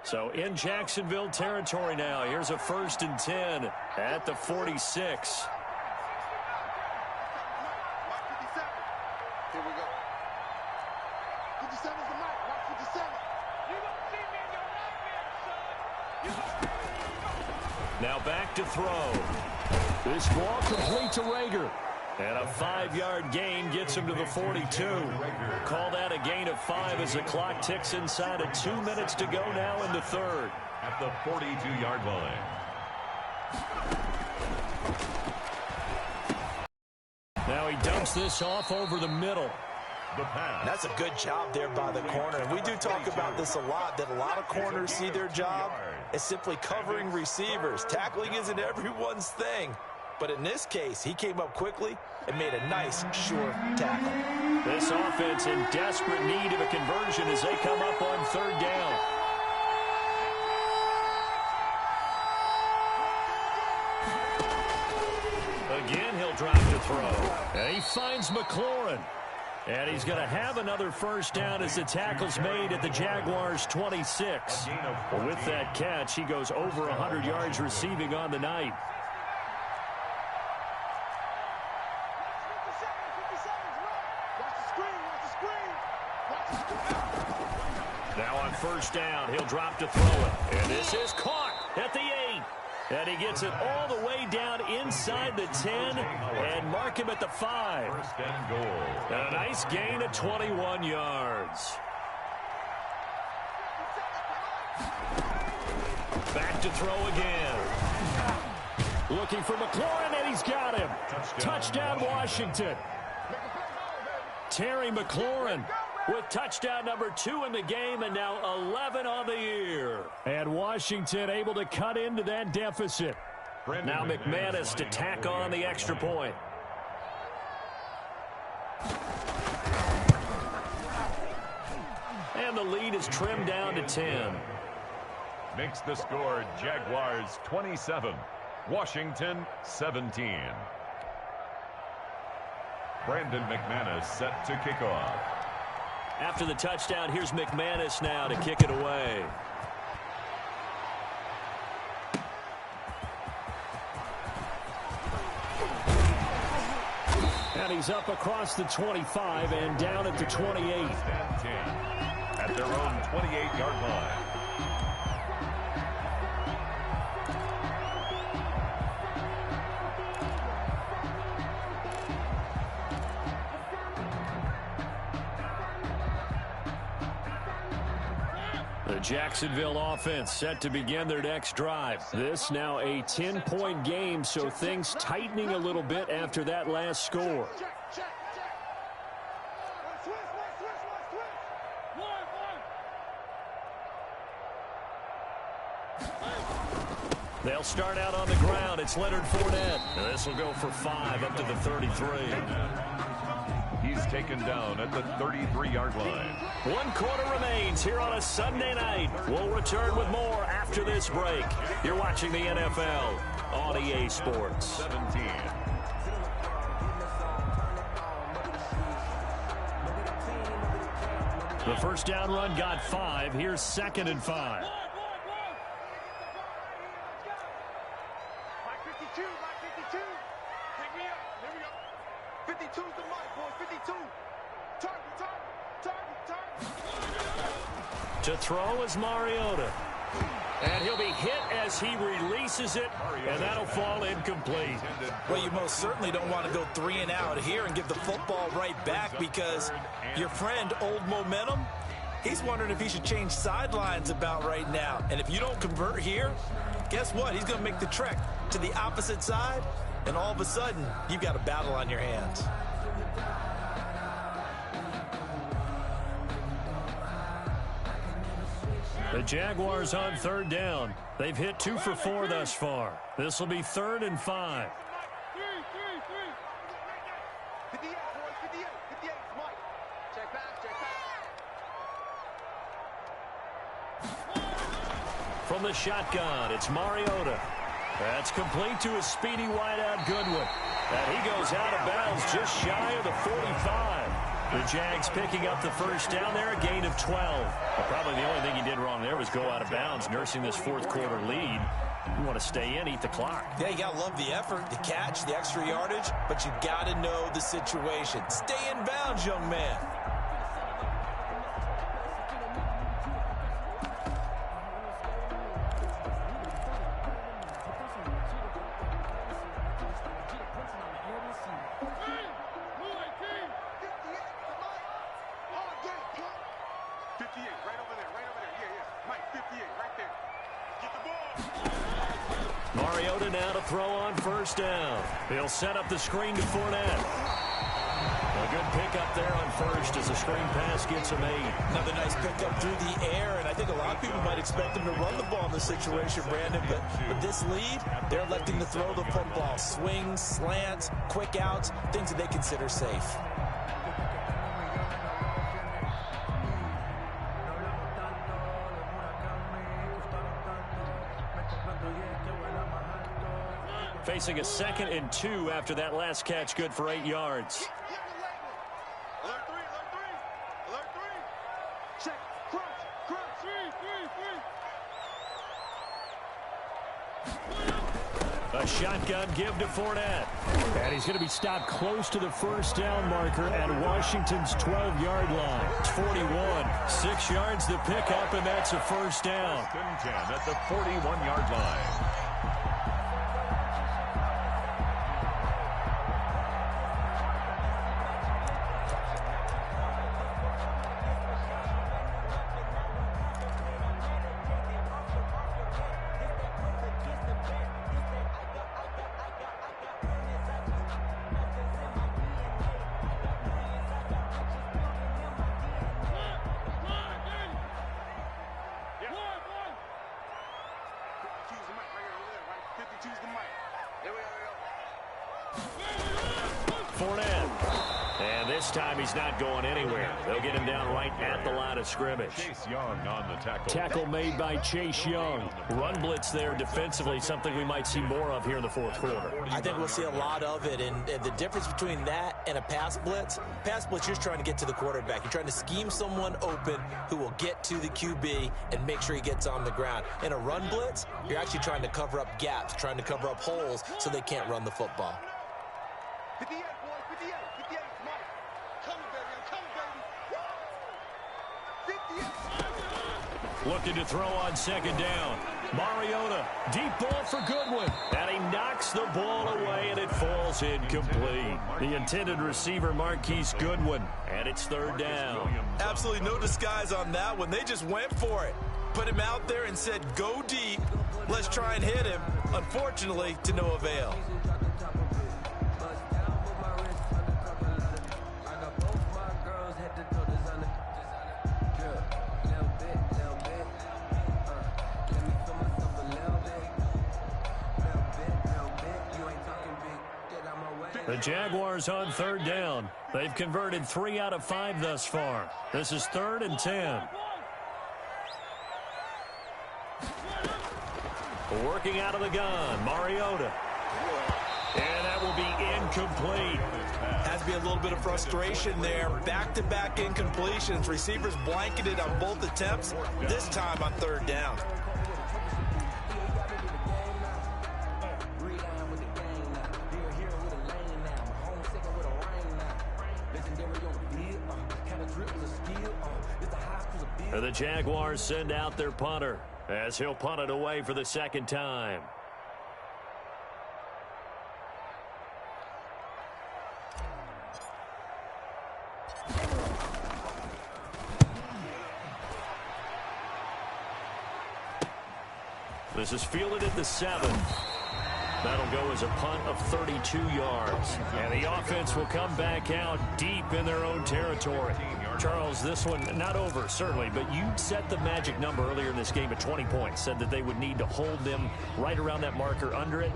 So in Jacksonville territory now. Here's a 1st and 10 at the 46. Here we go. 57 is the mic. Watch 57. Now back to throw. This ball complete to Rager. And a 5-yard gain gets him to the 42. Call that a gain of 5 as the clock ticks inside of 2 minutes to go now in the 3rd. At the 42-yard line. Now he dumps this off over the middle. That's a good job there by the corner. And we do talk about this a lot, that a lot of corners see their job as simply covering receivers. Tackling isn't everyone's thing. But in this case, he came up quickly and made a nice, sure tackle. This offense in desperate need of a conversion as they come up on 3rd down. Again, he'll drop to throw. And he finds McLaurin. And he's going to have another first down as the tackle's made at the Jaguars' 26. With that catch, he goes over 100 yards receiving on the night. Now on first down, he'll drop to throw it. And this is caught at the 8. And he gets it all the way down inside the 10 and mark him at the 5. First and goal. And a nice gain of 21 yards. Back to throw again. Looking for McLaurin, and he's got him. Touchdown Washington. Terry McLaurin with touchdown number 2 in the game, and now 11 on the year. And Washington able to cut into that deficit. Now McManus to tack on the extra point. And the lead is trimmed down to 10. Makes the score Jaguars 27, Washington 17. Brandon McManus set to kick off. After the touchdown, here's McManus now to kick it away. And he's up across the 25 and down at the 28. At their own 28-yard line. The Jacksonville offense set to begin their next drive. This now a 10-point game, so things tightening a little bit after that last score. They'll start out on the ground. It's Leonard Fournette. This will go for 5 up to the 33. He's taken down at the 33-yard line. 1 quarter remains here on a Sunday night. We'll return with more after this break. You're watching the NFL on EA Sports. 17. The first down run got 5. Here's 2nd and 5. Mike 52, Mike 52. Pick me up. Here we go. 52's the Mike, boys. 52. Target. To throw is Mariota. And he'll be hit as he releases it, and that'll fall incomplete. Well, you most certainly don't want to go 3 and out here and give the football right back, because your friend, Old Momentum, he's wondering if he should change sidelines about right now. And if you don't convert here, guess what? He's going to make the trek to the opposite side, and all of a sudden, you've got a battle on your hands. The Jaguars on 3rd down. They've hit 2 for 4 thus far. This will be 3rd and 5. 58, boys. 58. 58, Mike. Check back. From the shotgun, it's Mariota. That's complete to a speedy wideout Goodwin. And he goes out of bounds just shy of the 45. The Jags picking up the first down there, a gain of 12. Well, probably the only thing he did wrong there was go out of bounds, nursing this 4th quarter lead. You want to stay in, eat the clock. Yeah, you got to love the effort, the catch, the extra yardage, but you got to know the situation. Stay in bounds, young man. Mariota now to throw on first down. He'll set up the screen to Fournette. A good pickup there on first as the screen pass gets him 8. Another nice pickup through the air, and I think a lot of people might expect him to run the ball in this situation, Brandon, but with this lead, they're electing to throw the football. Swings, slants, quick outs, things that they consider safe. Facing a 2nd and 2 after that last catch, good for 8 yards. Alert 3. Check. Crunch. Crunch. A shotgun give to Fournette. And he's going to be stopped close to the first down marker at Washington's 12-yard line. It's 41. 6 yards to pick up, and that's a first down. 10 at the 41-yard line. Fournette. And this time he's not going anywhere. They'll get him down right at the line of scrimmage. Chase Young on the tackle. Tackle made by Chase Young. Run blitz there defensively, something we might see more of here in the fourth quarter. I think we'll see a lot of it, and the difference between that and a pass blitz, you're just trying to get to the quarterback. You're trying to scheme someone open who will get to the QB and make sure he gets on the ground. In a run blitz, you're actually trying to cover up gaps, trying to cover up holes so they can't run the football. 58, boys. 58. 58. Mike. Coming, baby. I'm coming, baby. 58. Looking to throw on second down. Mariota, deep ball for Goodwin. And he knocks the ball away, and it falls incomplete. The intended receiver, Marquise Goodwin. And it's third down. Absolutely no disguise on that one. They just went for it. Put him out there and said, go deep. Let's try and hit him. Unfortunately, to no avail. The Jaguars on third down. They've converted 3 out of 5 thus far. This is 3rd and 10. Working out of the gun, Mariota. And that will be incomplete. Has to be a little bit of frustration there. Back-to-back incompletions. Receivers blanketed on both attempts, this time on third down. The Jaguars send out their punter as he'll punt it away for the second time. This is fielded at the 7. That'll go as a punt of 32 yards. And the offense will come back out deep in their own territory. Charles, this one not over, certainly, but you set the magic number earlier in this game at 20 points. Said that they would need to hold them right around that marker under it.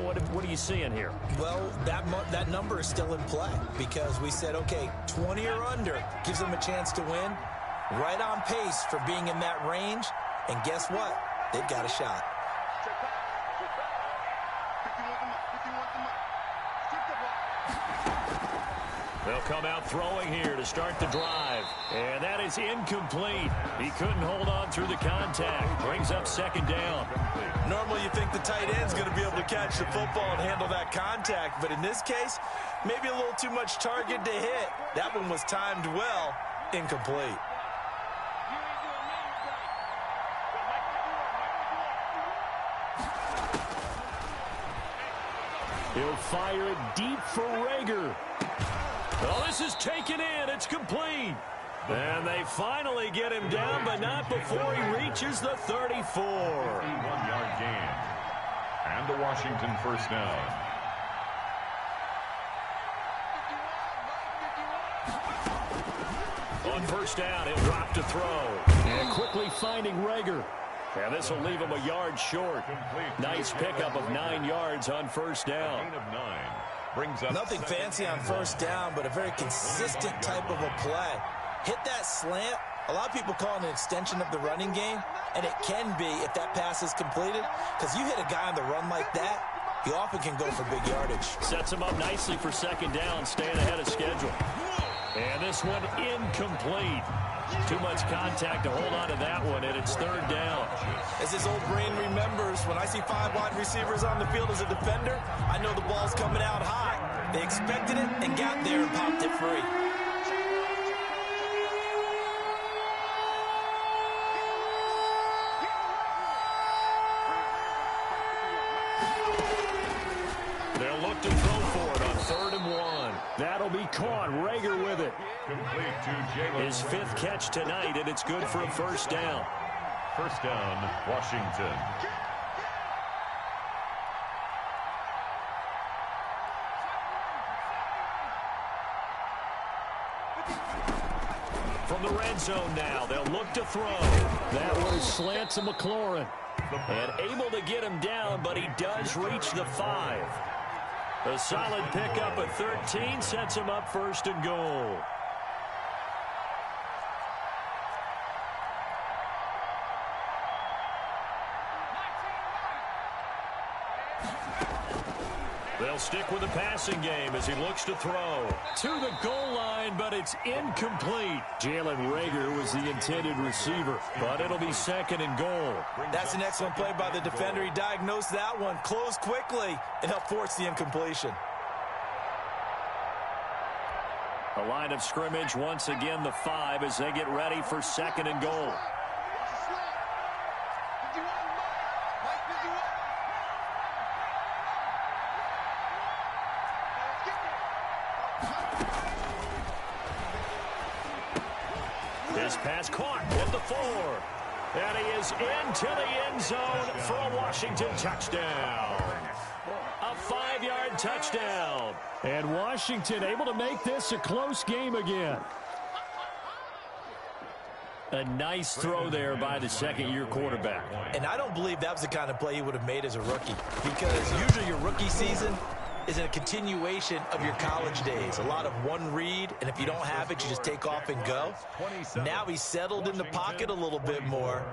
What are you seeing here? Well, that number is still in play because we said, okay, 20 or under gives them a chance to win. Right on pace for being in that range. And guess what? They've got a shot. They'll come out throwing here to start the drive. And that is incomplete. He couldn't hold on through the contact. Brings up second down. Normally you think the tight end's going to be able to catch the football and handle that contact. But in this case, maybe a little too much target to hit. That one was timed well. Incomplete. He'll fire it deep for Rager. Well, this is taken in. It's complete. And they finally get him down, but not before he reaches the 34. 51-yard gain. And the Washington first down. On first down, he'll drop to throw. And quickly finding Rager. And this will leave him a yard short. Nice pickup of 9 yards on first down. Gain of 9. Brings up nothing fancy on first down, but a very consistent type of a play. Hit that slant. A lot of people call it an extension of the running game, and it can be if that pass is completed, because you hit a guy on the run like that, he often can go for big yardage. Sets him up nicely for second down, staying ahead of schedule. And this one incomplete. Too much contact to hold on to that one, and it's third down. As his old brain remembers, when I see 5 wide receivers on the field as a defender, I know the ball's coming out high. They expected it and got there and popped it free. They'll look to throw for it on 3rd and 1. That'll be caught. Rager with it. Complete to Jalen. His 5th catch tonight, and it's good for a first down. First down, Washington. From the red zone now, they'll look to throw. That was slant to McLaurin. And able to get him down, but he does reach the 5. A solid pickup at 13 sets him up 1st and goal. They'll stick with the passing game as he looks to throw. To the goal line, but it's incomplete. Jalen Rager was the intended receiver, but it'll be 2nd and goal. That's an excellent play by the defender. He diagnosed that one, closed quickly, and helped force the incompletion. The line of scrimmage, once again, the 5 as they get ready for 2nd and goal. His pass caught at the 4. And he is into the end zone for a Washington touchdown. A 5-yard touchdown. And Washington able to make this a close game again. A nice throw there by the 2nd-year quarterback. And I don't believe that was the kind of play he would have made as a rookie, because usually your rookie season is a continuation of your college days. A lot of one read, and if you don't have it, you just take off and go. Now he's settled in the pocket a little bit more,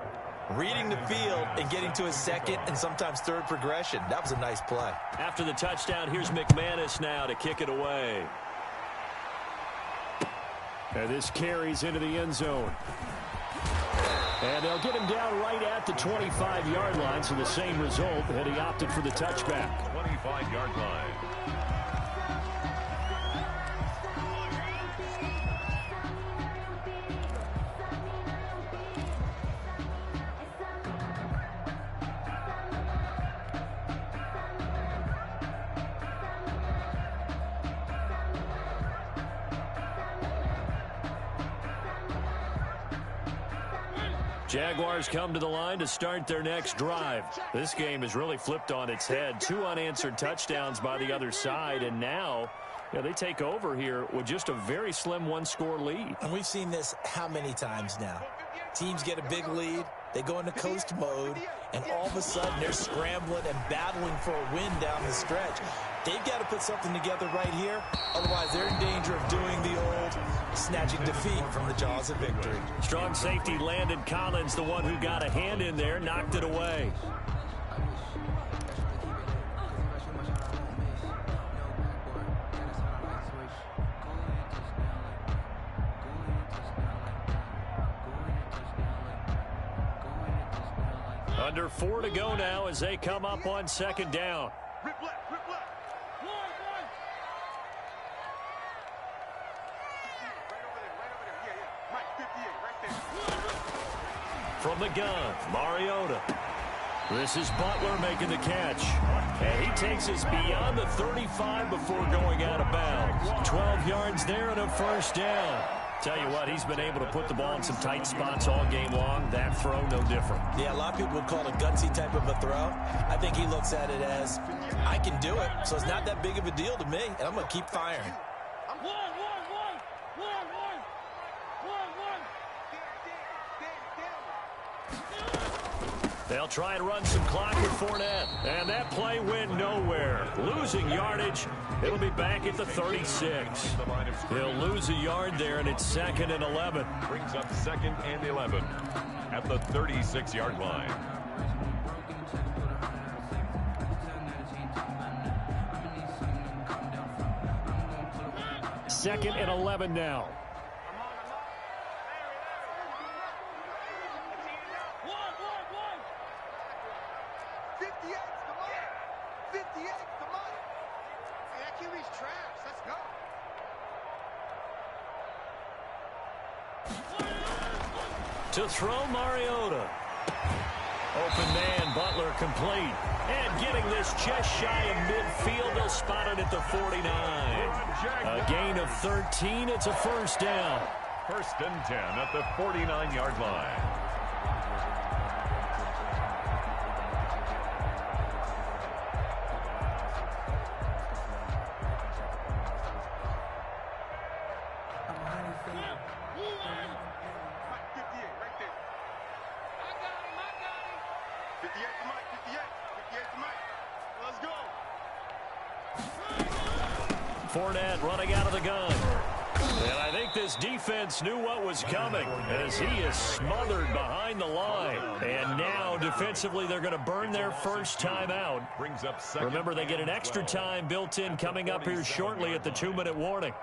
reading the field and getting to his 2nd and sometimes 3rd progression. That was a nice play. After the touchdown, here's McManus now to kick it away. And this carries into the end zone. And they'll get him down right at the 25-yard line, so the same result, and he opted for the touchback. 25-yard line. Jaguars come to the line to start their next drive. This game is really flipped on its head. 2 unanswered touchdowns by the other side, and now they take over here with just a very slim 1-score lead. And we've seen this how many times now? Teams get a big lead, they go into coast mode, and all of a sudden they're scrambling and battling for a win down the stretch. They've got to put something together right here, otherwise they're in danger of doing the old snatching defeat from the jaws of victory. Strong safety Landon Collins, the one who got a hand in there, knocked it away. Under 4 to go now as they come up on 2nd down. Rip left, rip left. Right over there. Yeah, yeah. Mike, 58, right there. From the gun, Mariota. This is Butler making the catch. And he takes us beyond the 35 before going out of bounds. 12 yards there and a first down. Tell you what, he's been able to put the ball in some tight spots all game long. That throw, no different. Yeah, a lot of people would call it a gutsy type of a throw. I think he looks at it as, I can do it, so it's not that big of a deal to me, and I'm going to keep firing. They'll try and run some clock with Fournette. And that play went nowhere. Losing yardage. It'll be back at the 36. They'll lose a yard there, and it's 2nd and 11. Brings up 2nd and 11 at the 36-yard line. 2nd and 11 now. 58's the money. 58's the money. Hey, that QB's trash. Let's go. To throw, Mariota. Open man, Butler complete. And getting this just shy of midfield, they'll spot it at the 49. A gain of 13, it's a first down. 1st and 10 at the 49-yard line. Fournette running out of the gun. And I think this defense knew what was coming as he is smothered behind the line. And now defensively they're going to burn their first time out. Remember, they get an extra time built in coming up here shortly at the 2-minute warning.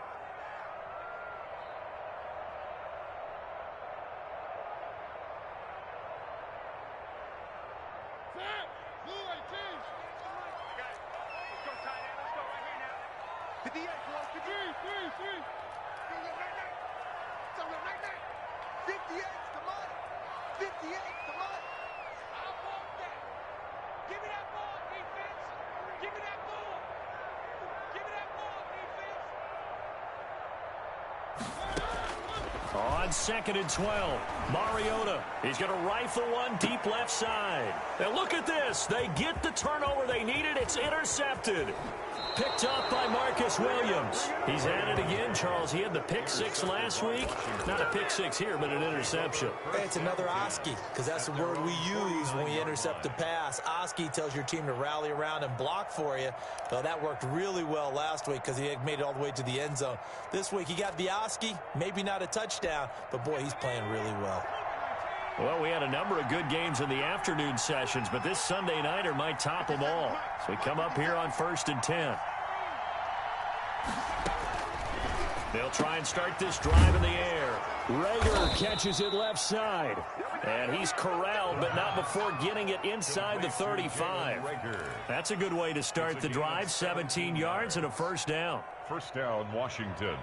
On 2nd and 12, Mariota. He's going to rifle one deep left side. And look at this. They get the turnover they needed. It's intercepted. Picked up by Marcus Williams. He's at it again, Charles. He had the pick six last week. Not a pick six here, but an interception. Hey, it's another Oski, because that's the word we use when we intercept a pass. Oski tells your team to rally around and block for you. Well, that worked really well last week because he had made it all the way to the end zone. This week, he got the Oski, maybe not a touchdown, but boy, he's playing really well. Well, we had a number of good games in the afternoon sessions, but this Sunday nighter might top them all. So we come up here on 1st and 10. They'll try and start this drive in the air. Rager catches it left side. And he's corralled, but not before getting it inside the 35. That's a good way to start the drive. 17 yards and a first down. First down, Washington.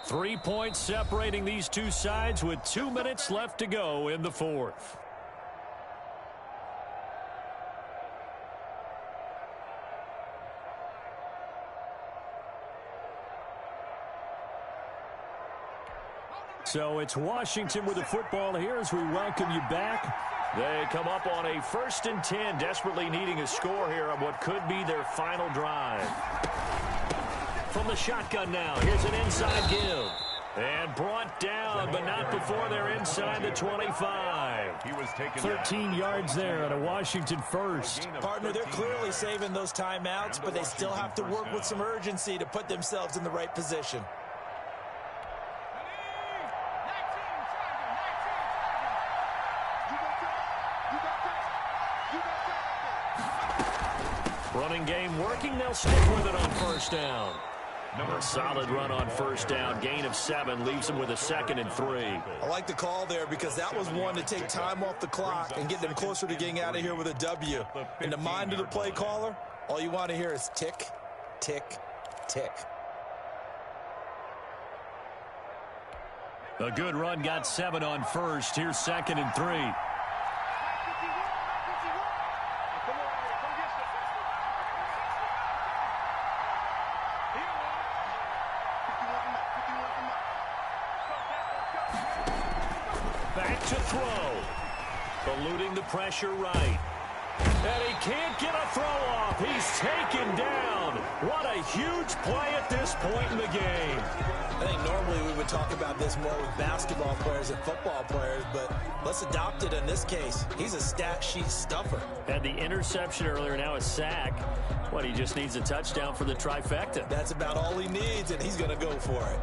Three points separating these two sides with 2 minutes left to go in the fourth. So it's Washington with the football here as we welcome you back. They come up on a 1st and 10, desperately needing a score here on what could be their final drive. From the shotgun now, here's an inside give. And brought down, but not before they're inside the 25. 13 yards there on a Washington first. Partner, they're clearly saving those timeouts, but they still have to work with some urgency to put themselves in the right position. Running game working. They'll stick with it on first down. A solid run on first down. Gain of 7 leaves them with a 2nd and 3. I like the call there because that was one to take time off the clock and get them closer to getting out of here with a W. In the mind of the play caller, all you want to hear is tick, tick, tick. A good run got 7 on first. Here's 2nd and 3. Back to throw. Eluding the pressure right. And he can't get a throw off. He's taken down. What a huge play at this point in the game. I think normally we would talk about this more with basketball players and football players, but let's adopt it in this case. He's a stat sheet stuffer. Had the interception earlier, now a sack. What, he just needs a touchdown for the trifecta. That's about all he needs, and he's going to go for it.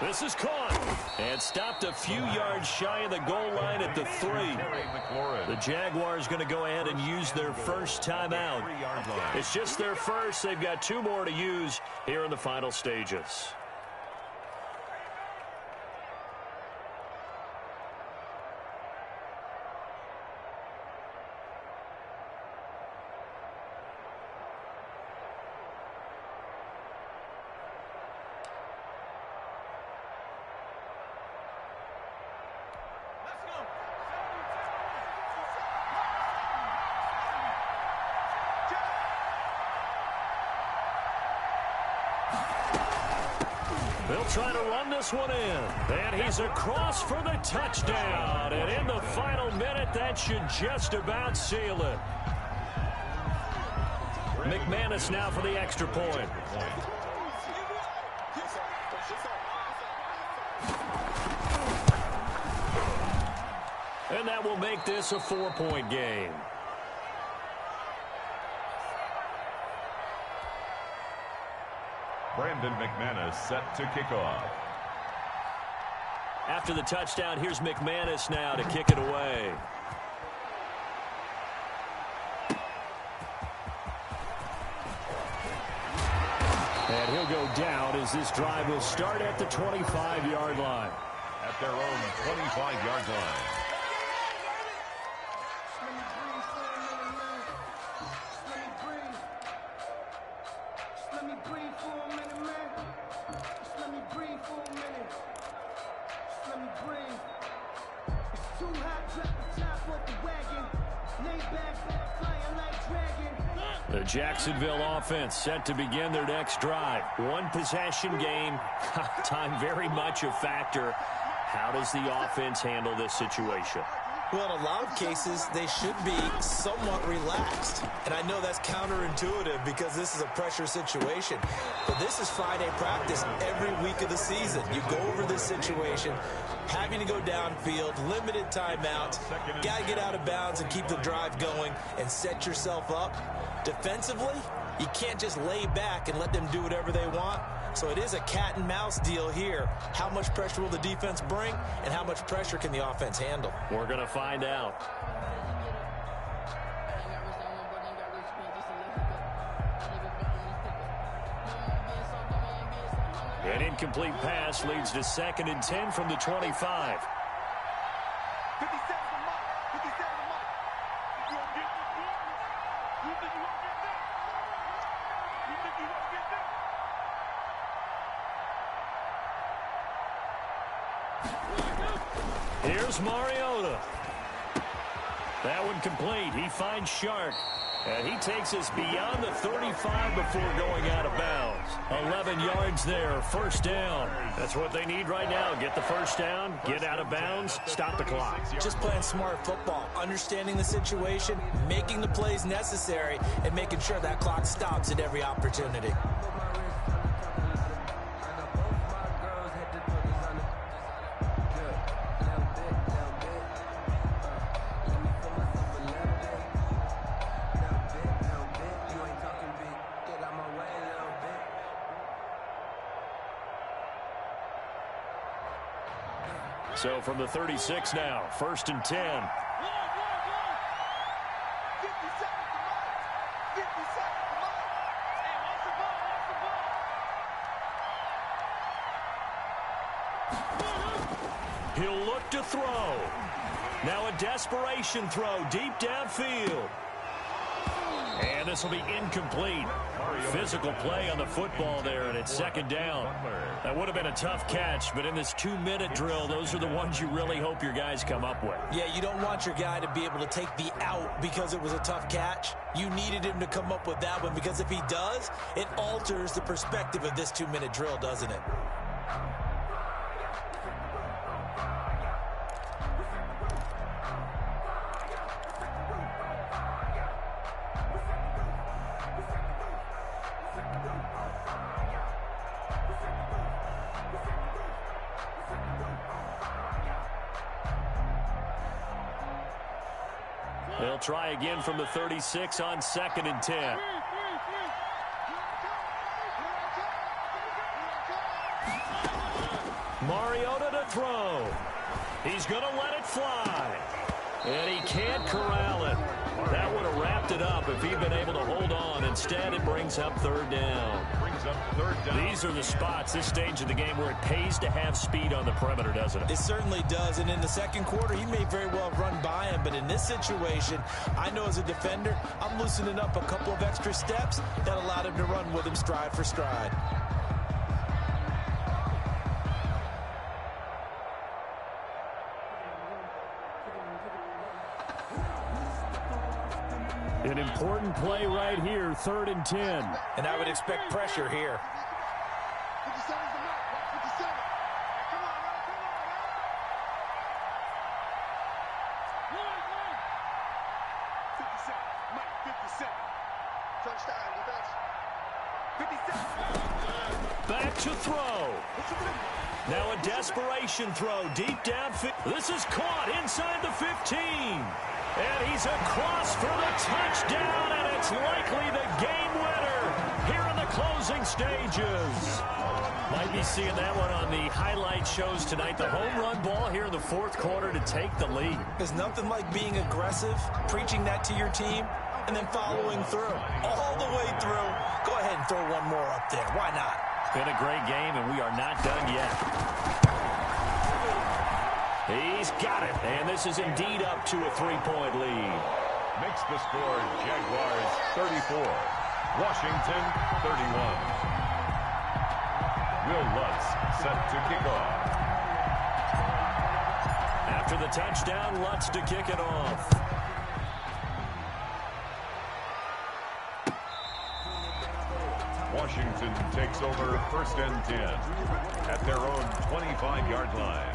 This is caught and stopped a few yards shy of the goal line at the 3. The Jaguars going to go ahead and use their first timeout. It's just their first. They've got 2 more to use here in the final stages. They'll try to run this one in. And he's across for the touchdown. And in the final minute, that should just about seal it. McManus now for the extra point. And that will make this a 4-point game. Brandon McManus set to kick off. After the touchdown, here's McManus now to kick it away. And he'll go down as this drive will start at the 25-yard line. At their own 25-yard line. The Jacksonville offense set to begin their next drive. One possession game. Time very much a factor. How does the offense handle this situation? Well, in a lot of cases, they should be somewhat relaxed. And I know that's counterintuitive because this is a pressure situation. But this is Friday practice every week of the season. You go over this situation, having to go downfield, limited timeouts, got to get out of bounds and keep the drive going and set yourself up. Defensively, you can't just lay back and let them do whatever they want. So it is a cat and mouse deal here. How much pressure will the defense bring, and how much pressure can the offense handle? We're going to find out. An incomplete pass leads to 2nd and 10 from the 25. Here's Mariota. That one complete. He finds Shark. And he takes us beyond the 35 before going out of bounds. 11 yards there, first down. That's what they need right now. Get the first down, get out of bounds, stop the clock. Just playing smart football, understanding the situation, making the plays necessary, and making sure that clock stops at every opportunity. So from the 36 now, 1st and 10. He'll look to throw. Now a desperation throw deep downfield. And this will be incomplete. Physical play on the football there, and it's 2nd down. That would have been a tough catch, but in this 2-minute drill, those are the ones you really hope your guys come up with. Yeah, you don't want your guy to be able to take the out because it was a tough catch. You needed him to come up with that one, because if he does, it alters the perspective of this 2-minute drill, doesn't it? They'll try again from the 36 on 2nd and 10. Mariota to throw. He's going to let it fly. And he can't corral it. That would have wrapped it up if he'd been able to hold on. Instead, it brings up third down. These are the spots, this stage of the game, where it pays to have speed on the perimeter, doesn't it? It certainly does. And in the second quarter, he may very well run by him. But in this situation, I know as a defender, I'm loosening up a couple of extra steps that allowed him to run with him stride for stride. An important play right here, 3rd and 10. And I would expect pressure here. 57's the mark. 57. Come on, man. Come on, man. 57. Mike, 57. Touchdown, defense. 57. Back to throw. Now a desperation throw deep downfield. This is caught inside the 15. And he's across for the touchdown, and it's likely the game winner here in the closing stages. Might be seeing that one on the highlight shows tonight. The home run ball here in the 4th quarter to take the lead. There's nothing like being aggressive, preaching that to your team, and then following through. All the way through. Go ahead and throw one more up there. Why not? Been a great game, and we are not done yet. He's got it, and this is indeed up to a 3-point lead. Makes the score Jaguars 34, Washington 31. Will Lutz set to kick off. After the touchdown, Lutz to kick it off. Washington takes over 1st and 10 at their own 25-yard line.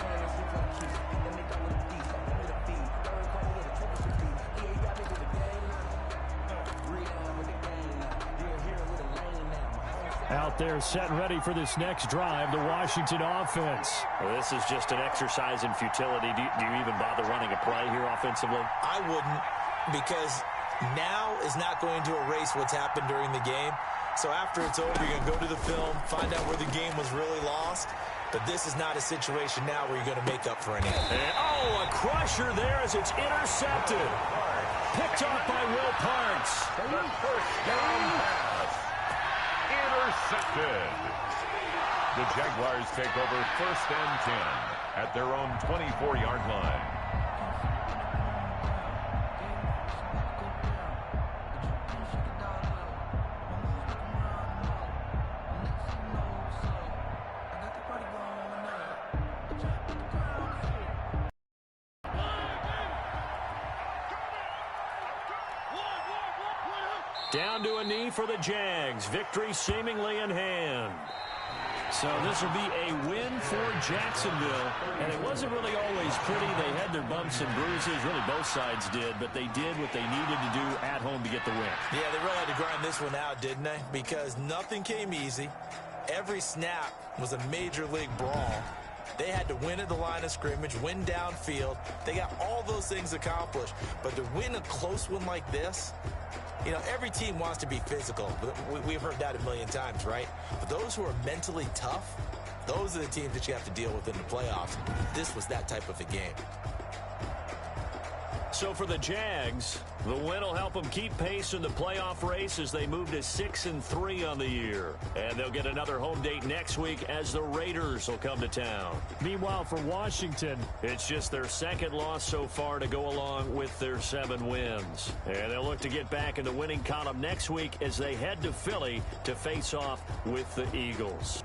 Out there set and ready for this next drive, the Washington offense. Well, this is just an exercise in futility. Do you even bother running a play here offensively? I wouldn't, because now is not going to erase what's happened during the game. So after it's over, you're going to go to the film, find out where the game was really lost. But this is not a situation now where you're going to make up for anything. And, a crusher there as it's intercepted. Picked off by Will Parks. The first down pass. Intercepted. The Jaguars take over 1st and 10 at their own 24-yard line. Down to a knee for the Jags. Victory seemingly in hand. So this will be a win for Jacksonville. And it wasn't really always pretty. They had their bumps and bruises. Really, both sides did. But they did what they needed to do at home to get the win. Yeah, they really had to grind this one out, didn't they? Because nothing came easy. Every snap was a major league brawl. They had to win at the line of scrimmage, win downfield. They got all those things accomplished. But to win a close one like this, you know, every team wants to be physical. We've heard that a million times, right? But those who are mentally tough, those are the teams that you have to deal with in the playoffs. This was that type of a game. So for the Jags, the win will help them keep pace in the playoff race as they move to 6-3 on the year. And they'll get another home date next week as the Raiders will come to town. Meanwhile, for Washington, it's just their 2nd loss so far to go along with their 7 wins. And they'll look to get back in the winning column next week as they head to Philly to face off with the Eagles.